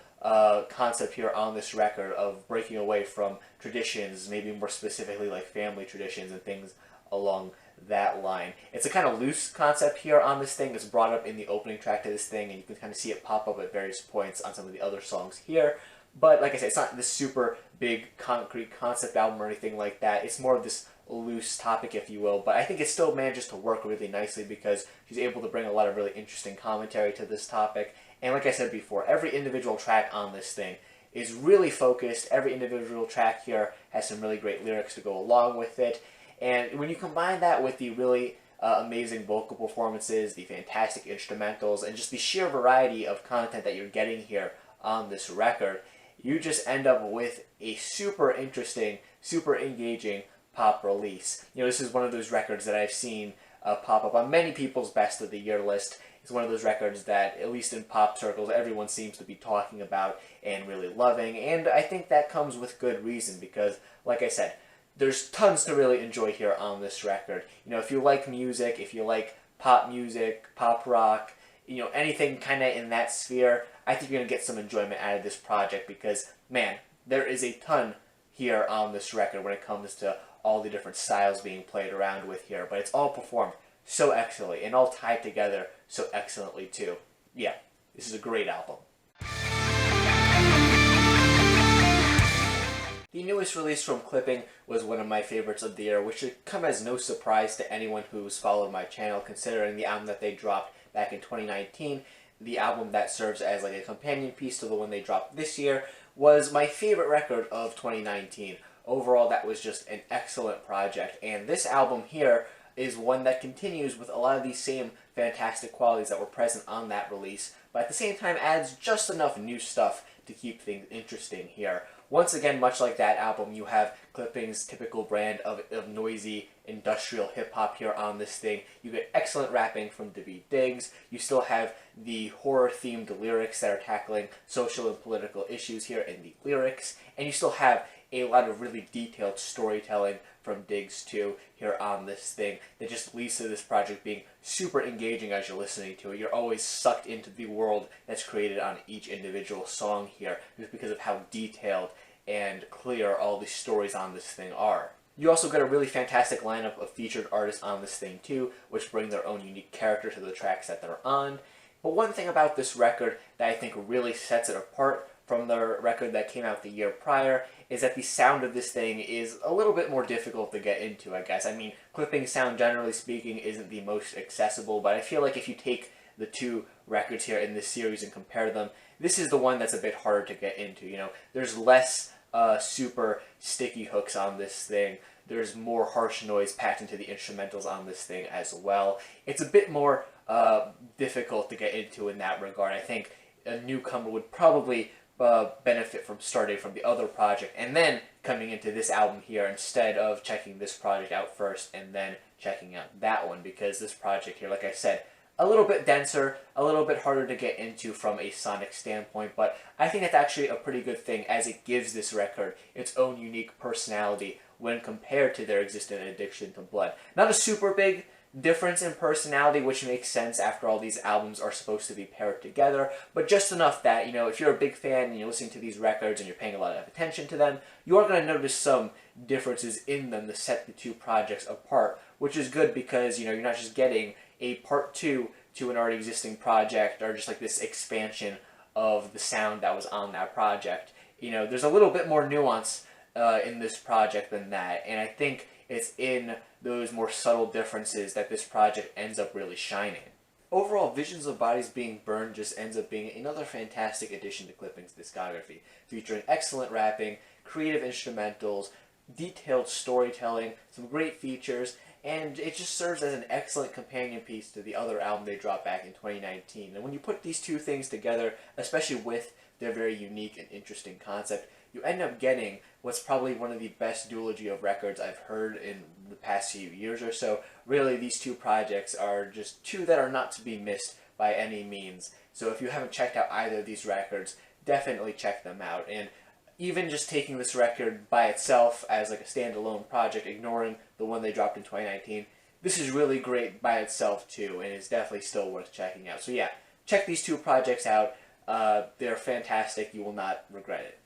concept here on this record of breaking away from traditions, maybe more specifically like family traditions and things along that line. It's a kind of loose concept here on this thing. It's brought up in the opening track to this thing, and you can kind of see it pop up at various points on some of the other songs here. But like I said, it's not this super big concrete concept album or anything like that. It's more of this loose topic, if you will, but I think it still manages to work really nicely because she's able to bring a lot of really interesting commentary to this topic. And like I said before, every individual track on this thing is really focused. Every individual track here has some really great lyrics to go along with it. And when you combine that with the really amazing vocal performances, the fantastic instrumentals, and just the sheer variety of content that you're getting here on this record, you just end up with a super interesting, super engaging pop release. You know, this is one of those records that I've seen pop up on many people's best of the year list. It's one of those records that, at least in pop circles, everyone seems to be talking about and really loving. And I think that comes with good reason because, like I said, there's tons to really enjoy here on this record. You know, if you like music, if you like pop music, pop rock, you know, anything kind of in that sphere, I think you're going to get some enjoyment out of this project because, man, there is a ton here on this record when it comes to all the different styles being played around with here. But it's all performed so excellently and all tied together so excellently too. Yeah, this is a great album. The newest release from Clipping was one of my favorites of the year, which should come as no surprise to anyone who's followed my channel, considering the album that they dropped back in 2019, the album that serves as like a companion piece to the one they dropped this year, was my favorite record of 2019. Overall, that was just an excellent project, and this album here is one that continues with a lot of these same fantastic qualities that were present on that release, but at the same time adds just enough new stuff to keep things interesting here. Once again, much like that album, you have Clipping's typical brand of noisy industrial hip-hop here on this thing. You get excellent rapping from Daveed Diggs. You still have the horror-themed lyrics that are tackling social and political issues here in the lyrics. And you still have a lot of really detailed storytelling from Diggs 2 here on this thing that just leads to this project being super engaging as you're listening to it. You're always sucked into the world that's created on each individual song here just because of how detailed and clear all the stories on this thing are. You also get a really fantastic lineup of featured artists on this thing too, which bring their own unique character to the tracks that they're on. But one thing about this record that I think really sets it apart from the record that came out the year prior is that the sound of this thing is a little bit more difficult to get into, I guess. I mean, clipping sound, generally speaking, isn't the most accessible, but I feel like if you take the two records here in this series and compare them, this is the one that's a bit harder to get into. You know, there's less super sticky hooks on this thing. There's more harsh noise packed into the instrumentals on this thing as well. It's a bit more difficult to get into in that regard. I think a newcomer would probably benefit from starting from the other project and then coming into this album here instead of checking this project out first and then checking out that one, because this project here, like I said, a little bit denser, a little bit harder to get into from a sonic standpoint, but I think that's actually a pretty good thing as it gives this record its own unique personality when compared to their existing Addiction to Blood. Not a super big difference in personality, which makes sense after all these albums are supposed to be paired together, but just enough that, you know, if you're a big fan and you're listening to these records and you're paying a lot of attention to them, you are going to notice some differences in them to set the two projects apart, which is good because, you know, you're not just getting a part two to an already existing project or just like this expansion of the sound that was on that project. You know, there's a little bit more nuance in this project than that, and I think it's in those more subtle differences that this project ends up really shining. Overall, Visions of Bodies Being Burned just ends up being another fantastic addition to Clipping's discography, featuring excellent rapping, creative instrumentals, detailed storytelling, some great features, and it just serves as an excellent companion piece to the other album they dropped back in 2019. And when you put these two things together, especially with their very unique and interesting concept, you end up getting what's probably one of the best duology of records I've heard in the past few years or so. Really, these two projects are just two that are not to be missed by any means. So if you haven't checked out either of these records, definitely check them out. And even just taking this record by itself as like a standalone project, ignoring the one they dropped in 2019, this is really great by itself too, and it's definitely still worth checking out. So yeah, check these two projects out. They're fantastic. You will not regret it.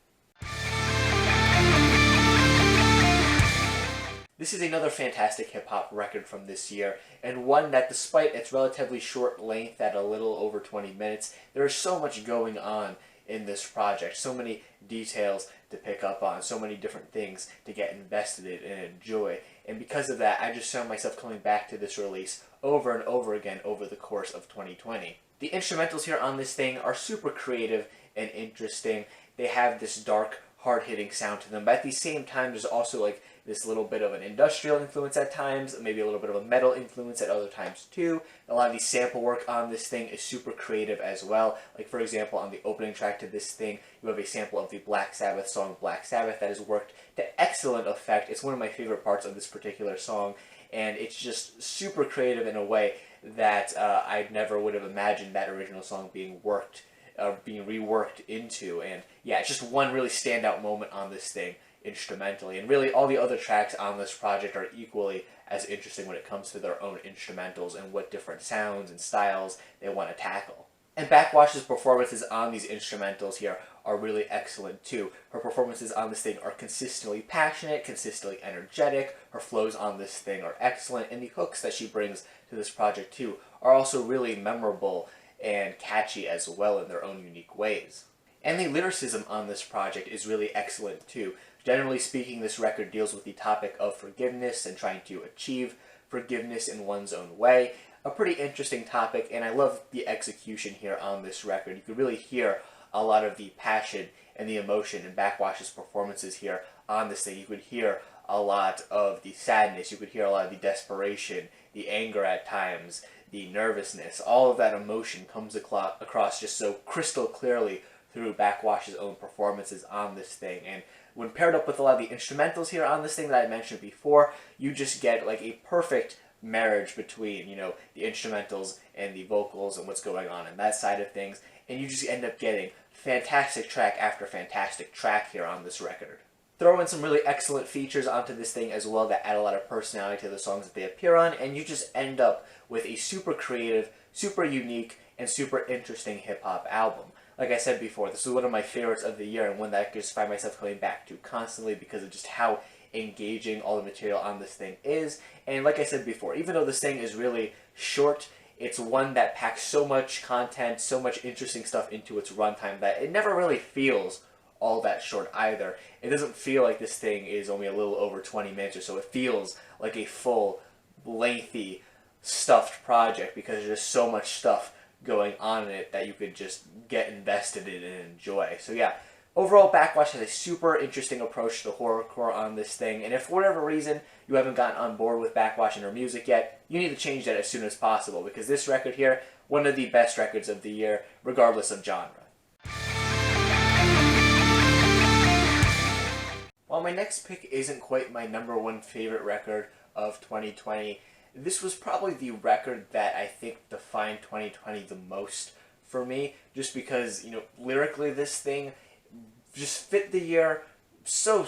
This is another fantastic hip-hop record from this year, and one that despite its relatively short length at a little over 20 minutes, there is so much going on in this project, so many details to pick up on, so many different things to get invested in and enjoy, and because of that, I just found myself coming back to this release over and over again over the course of 2020. The instrumentals here on this thing are super creative and interesting. They have this dark, hard-hitting sound to them, but at the same time, there's also like this little bit of an industrial influence at times, maybe a little bit of a metal influence at other times too. A lot of the sample work on this thing is super creative as well. Like for example, on the opening track to this thing, you have a sample of the Black Sabbath song Black Sabbath that is worked to excellent effect. It's one of my favorite parts of this particular song, and it's just super creative in a way that I never would have imagined that original song being worked, being reworked into. And yeah, it's just one really standout moment on this thing instrumentally, and really all the other tracks on this project are equally as interesting when it comes to their own instrumentals and what different sounds and styles they want to tackle. And Backwash's performances on these instrumentals here are really excellent too. Her performances on this thing are consistently passionate, consistently energetic, her flows on this thing are excellent, and the hooks that she brings to this project too are also really memorable and catchy as well in their own unique ways. And the lyricism on this project is really excellent too. Generally speaking, this record deals with the topic of forgiveness and trying to achieve forgiveness in one's own way. A pretty interesting topic, and I love the execution here on this record. You could really hear a lot of the passion and the emotion in Backwash's performances here on this thing. You could hear a lot of the sadness, you could hear a lot of the desperation, the anger at times, the nervousness. All of that emotion comes across just so crystal clearly through Backwash's own performances on this thing. And when paired up with a lot of the instrumentals here on this thing that I mentioned before, you just get like a perfect marriage between, you know, the instrumentals and the vocals and what's going on in that side of things, and you just end up getting fantastic track after fantastic track here on this record. throw in some really excellent features onto this thing as well that add a lot of personality to the songs that they appear on, and you just end up with a super creative, super unique, and super interesting hip-hop album. Like I said before, this is one of my favorites of the year, and one that I just find myself coming back to constantly because of just how engaging all the material on this thing is. And like I said before, even though this thing is really short, it's one that packs so much content, so much interesting stuff into its runtime that it never really feels all that short either. It doesn't feel like this thing is only a little over 20 minutes or so. It feels like a full, lengthy, stuffed project because there's just so much stuff going on in it that you could just get invested in and enjoy. So yeah, overall, Backwash has a super interesting approach to horrorcore on this thing, and if for whatever reason you haven't gotten on board with Backwash and their music yet, you need to change that as soon as possible, because this record here, one of the best records of the year, regardless of genre. While my next pick isn't quite my number one favorite record of 2020, this was probably the record that I think defined 2020 the most for me, just because, lyrically this thing just fit the year so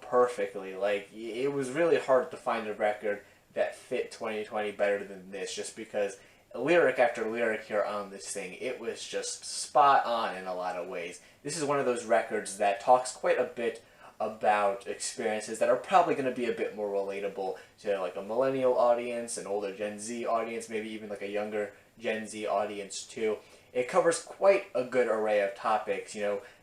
perfectly. Like, it was really hard to find a record that fit 2020 better than this, just because lyric after lyric here on this thing, it was just spot on in a lot of ways. This is one of those records that talks quite a bit about experiences that are probably going to be a bit more relatable to like a millennial audience, an older Gen Z audience, maybe even like a younger Gen Z audience too. It covers quite a good array of topics,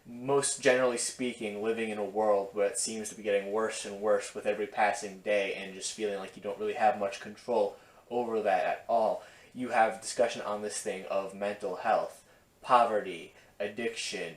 most generally speaking, living in a world where it seems to be getting worse and worse with every passing day, and just feeling like you don't really have much control over that at all. You have discussion on this thing of mental health, poverty, addiction,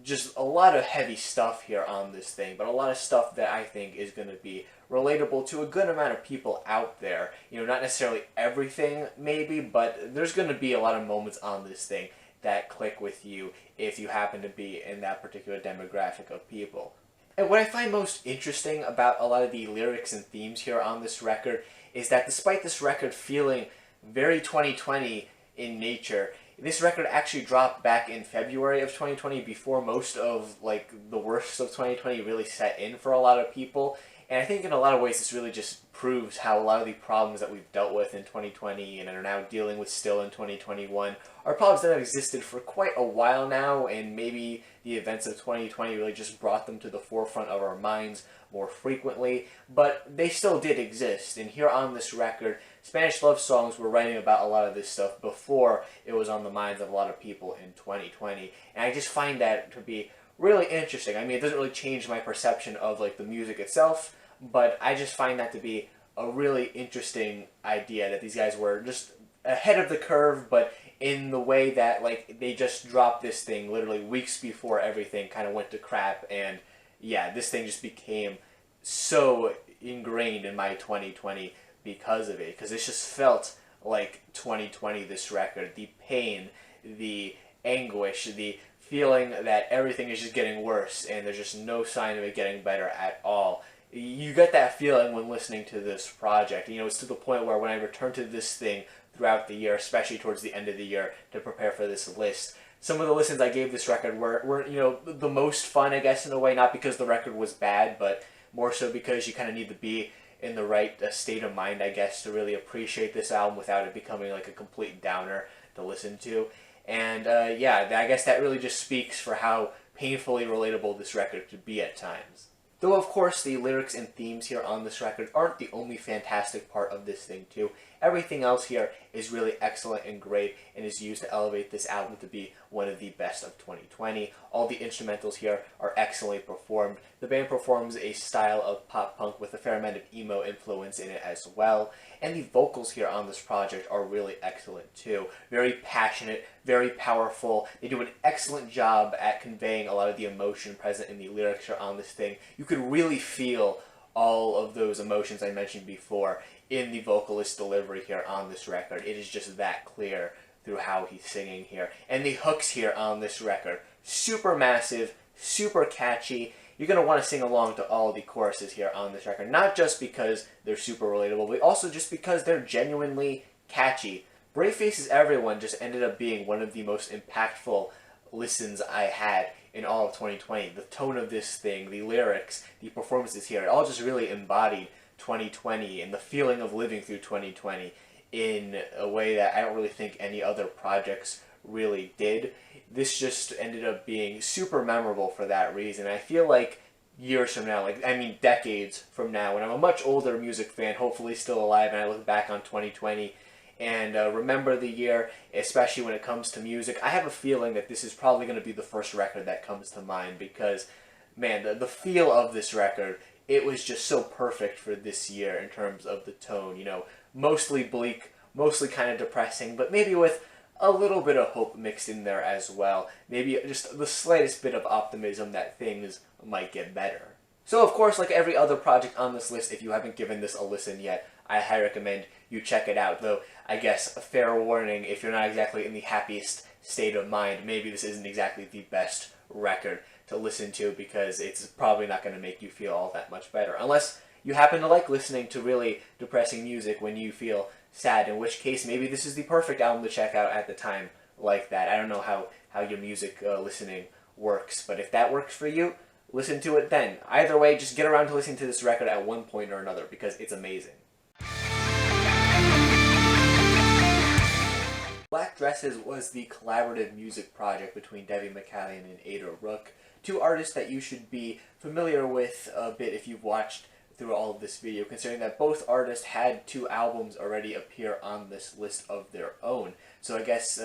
just a lot of heavy stuff here on this thing, but a lot of stuff that I think is going to be relatable to a good amount of people out there. Not necessarily everything, maybe, but there's going to be a lot of moments on this thing that click with you if you happen to be in that particular demographic of people. And what I find most interesting about a lot of the lyrics and themes here on this record is that despite this record feeling very 2020 in nature, this record actually dropped back in February of 2020 before most of the worst of 2020 really set in for a lot of people. And I think in a lot of ways this really just proves how a lot of the problems that we've dealt with in 2020 and are now dealing with still in 2021 are problems that have existed for quite a while now, and maybe the events of 2020 really just brought them to the forefront of our minds more frequently, but they still did exist. And here on this record, Spanish love songs were writing about a lot of this stuff before it was on the minds of a lot of people in 2020. And I just find that to be really interesting. I mean, it doesn't really change my perception of the music itself, but I just find that to be a really interesting idea that these guys were just ahead of the curve, but in the way that they just dropped this thing literally weeks before everything kind of went to crap. And yeah, this thing just became so ingrained in my 2020 because of it, because it just felt like 2020, this record. The pain, the anguish, the feeling that everything is just getting worse and there's just no sign of it getting better at all. You get that feeling when listening to this project. It's to the point where when I return to this thing throughout the year, especially towards the end of the year to prepare for this list, some of the listens I gave this record were the most fun, I guess, in a way, not because the record was bad, but more so because you kind of need to be in the right state of mind, I guess, to really appreciate this album without it becoming like a complete downer to listen to. And yeah, I guess that really just speaks for how painfully relatable this record could be at times. Though, of course, the lyrics and themes here on this record aren't the only fantastic part of this thing, too. Everything else here is really excellent and great and is used to elevate this album to be one of the best of 2020. All the instrumentals here are excellently performed. The band performs a style of pop punk with a fair amount of emo influence in it as well. And the vocals here on this project are really excellent too. Very passionate, very powerful. They do an excellent job at conveying a lot of the emotion present in the lyrics here on this thing. You could really feel all of those emotions I mentioned before in the vocalist delivery here on this record. It is just that clear through how he's singing here. And the hooks here on this record, super massive, super catchy. You're going to want to sing along to all the choruses here on this record, not just because they're super relatable, but also just because they're genuinely catchy. Brave Faces Everyone just ended up being one of the most impactful listens I had in all of 2020. The tone of this thing, the lyrics, the performances here, it all just really embodied 2020 and the feeling of living through 2020 in a way that I don't really think any other projects really did. This just ended up being super memorable for that reason. I feel like years from now, decades from now, when I'm a much older music fan, hopefully still alive, and I look back on 2020 and remember the year, especially when it comes to music, I have a feeling that this is probably going to be the first record that comes to mind because, man, the feel of this record, it was just so perfect for this year in terms of the tone, mostly bleak, mostly kind of depressing, but maybe with a little bit of hope mixed in there as well. Maybe just the slightest bit of optimism that things might get better. So of course, like every other project on this list, if you haven't given this a listen yet, I highly recommend you check it out. Though, I guess, a fair warning, if you're not exactly in the happiest state of mind, maybe this isn't exactly the best record to listen to because it's probably not going to make you feel all that much better. Unless you happen to like listening to really depressing music when you feel sad, in which case maybe this is the perfect album to check out at the time like that. I don't know how your music listening works, but if that works for you, listen to it then. Either way, just get around to listening to this record at one point or another because it's amazing. Black Dresses was the collaborative music project between Debbie McCallion and Ada Rook, two artists that you should be familiar with a bit if you've watched through all of this video, considering that both artists had two albums already appear on this list of their own. So I guess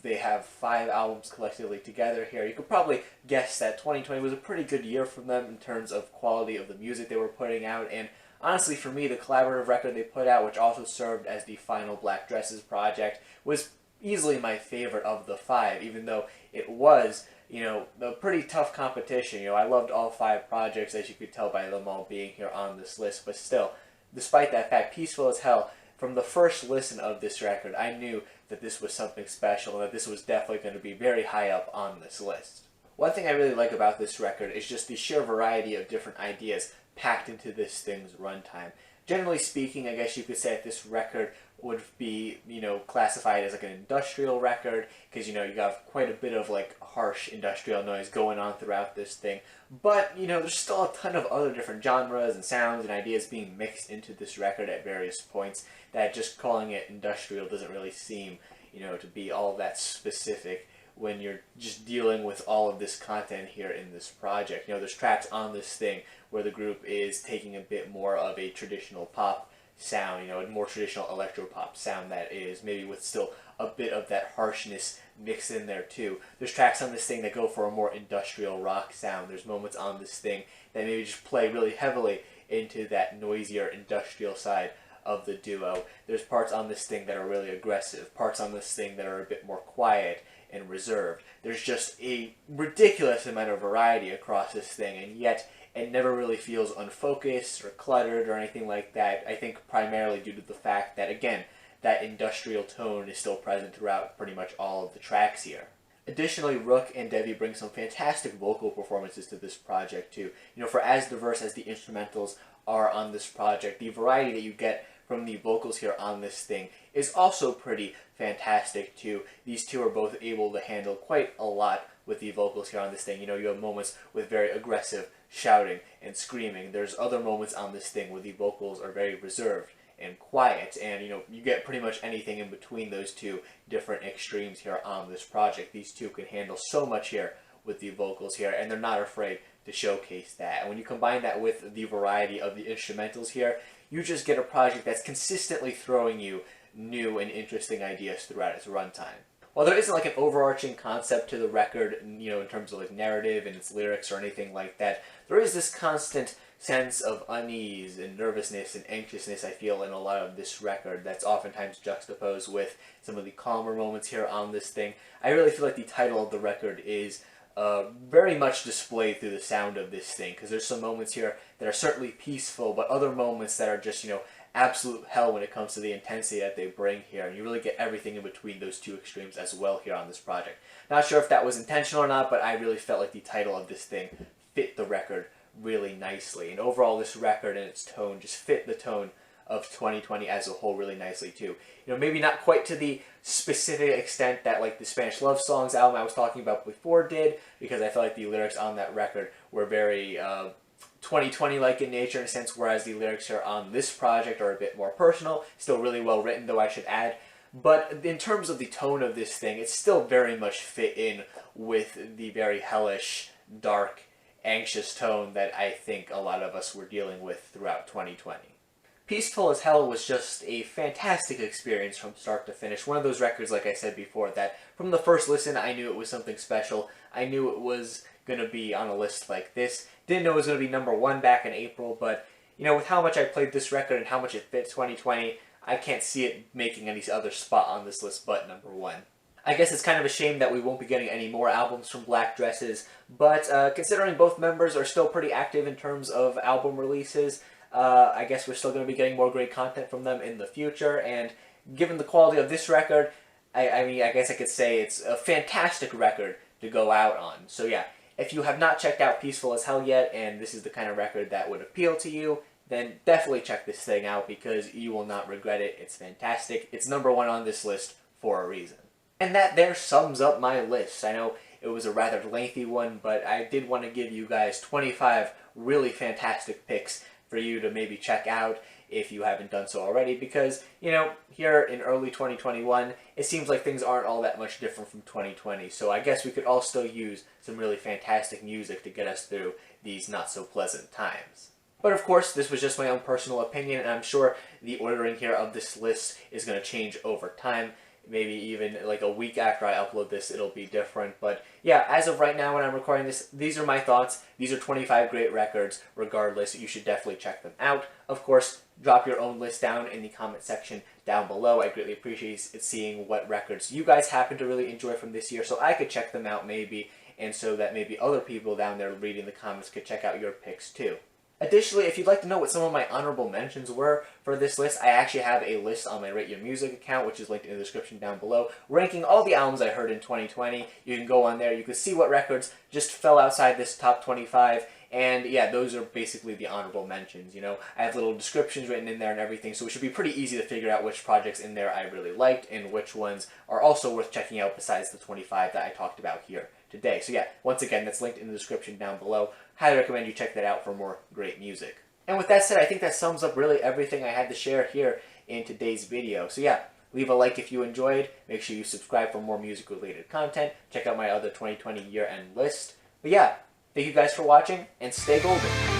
they have 5 albums collectively together here. You could probably guess that 2020 was a pretty good year for them in terms of quality of the music they were putting out, and honestly for me, the collaborative record they put out, which also served as the final Black Dresses project, was easily my favorite of the 5, even though it was, a pretty tough competition. I loved all 5 projects, as you could tell by them all being here on this list, but still, despite that fact, Peaceful as Hell, from the first listen of this record, I knew that this was something special and that this was definitely going to be very high up on this list. One thing I really like about this record is just the sheer variety of different ideas packed into this thing's runtime. Generally speaking, I guess you could say that this record would be, classified as like an industrial record, because, you have quite a bit of like harsh industrial noise going on throughout this thing. But, there's still a ton of other different genres and sounds and ideas being mixed into this record at various points that just calling it industrial doesn't really seem, to be all that specific when you're just dealing with all of this content here in this project. There's tracks on this thing where the group is taking a bit more of a traditional pop sound, a more traditional electropop sound that is, maybe with still a bit of that harshness mixed in there too. There's tracks on this thing that go for a more industrial rock sound. There's moments on this thing that maybe just play really heavily into that noisier industrial side of the duo. There's parts on this thing that are really aggressive, parts on this thing that are a bit more quiet and reserved. There's just a ridiculous amount of variety across this thing, and yet it never really feels unfocused or cluttered or anything like that. I think primarily due to the fact that, again, that industrial tone is still present throughout pretty much all of the tracks here. Additionally, Rook and Debbie bring some fantastic vocal performances to this project too. For as diverse as the instrumentals are on this project, the variety that you get from the vocals here on this thing is also pretty fantastic too. These two are both able to handle quite a lot with the vocals here on this thing. You have moments with very aggressive shouting and screaming. There's other moments on this thing where the vocals are very reserved and quiet, and you get pretty much anything in between those two different extremes here on this project. These two can handle so much here with the vocals here, and they're not afraid to showcase that. And when you combine that with the variety of the instrumentals here, you just get a project that's consistently throwing you new and interesting ideas throughout its runtime. While there isn't like an overarching concept to the record, in terms of like narrative and its lyrics or anything like that, there is this constant sense of unease and nervousness and anxiousness I feel in a lot of this record that's oftentimes juxtaposed with some of the calmer moments here on this thing. I really feel like the title of the record is very much displayed through the sound of this thing, because there's some moments here that are certainly peaceful, but other moments that are just, absolute hell when it comes to the intensity that they bring here, and you really get everything in between those two extremes as well here on this project. Not sure if that was intentional or not, but I really felt like the title of this thing fit the record really nicely, and overall this record and its tone just fit the tone of 2020 as a whole really nicely too. You know, maybe not quite to the specific extent that like the Spanish Love Songs album I was talking about before did, because I felt like the lyrics on that record were very 2020-like in nature in a sense, whereas the lyrics here on this project are a bit more personal, still really well written though I should add. But in terms of the tone of this thing, it's still very much fit in with the very hellish, dark, anxious tone that I think a lot of us were dealing with throughout 2020. Peaceful as Hell was just a fantastic experience from start to finish. One of those records, like I said before, that from the first listen I knew it was something special. I knew it was going to be on a list like this. Didn't know it was going to be #1 back in April, but you know, with how much I played this record and how much it fit 2020, I can't see it making any other spot on this list but #1. I guess it's kind of a shame that we won't be getting any more albums from Black Dresses, but considering both members are still pretty active in terms of album releases, I guess we're still going to be getting more great content from them in the future, and given the quality of this record, I mean, I guess I could say it's a fantastic record to go out on. So yeah, if you have not checked out Peaceful as Hell yet, and this is the kind of record that would appeal to you, then definitely check this thing out because you will not regret it. It's fantastic. It's #1 on this list for a reason. And that there sums up my list. I know it was a rather lengthy one, but I did want to give you guys 25 really fantastic picks for you to maybe check out if you haven't done so already, because, you know, here in early 2021, it seems like things aren't all that much different from 2020, so I guess we could all still use some really fantastic music to get us through these not-so-pleasant times. But of course, this was just my own personal opinion, and I'm sure the ordering here of this list is going to change over time. Maybe even like a week after I upload this, it'll be different. But yeah, as of right now when I'm recording this, these are my thoughts. These are 25 great records. Regardless, you should definitely check them out. Of course, drop your own list down in the comment section down below. I greatly appreciate seeing what records you guys happen to really enjoy from this year, so I could check them out maybe, and so that maybe other people down there reading the comments could check out your picks too. Additionally, if you'd like to know what some of my honorable mentions were for this list, I actually have a list on my Rate Your Music account, which is linked in the description down below, ranking all the albums I heard in 2020. You can go on there, you can see what records just fell outside this top 25, and yeah, those are basically the honorable mentions, you know. I have little descriptions written in there and everything, so it should be pretty easy to figure out which projects in there I really liked and which ones are also worth checking out besides the 25 that I talked about here today. So yeah, once again, that's linked in the description down below. Highly recommend you check that out for more great music. And with that said, I think that sums up really everything I had to share here in today's video. So yeah, leave a like if you enjoyed. Make sure you subscribe for more music-related content. Check out my other 2020 year-end list. But yeah, thank you guys for watching, and stay golden.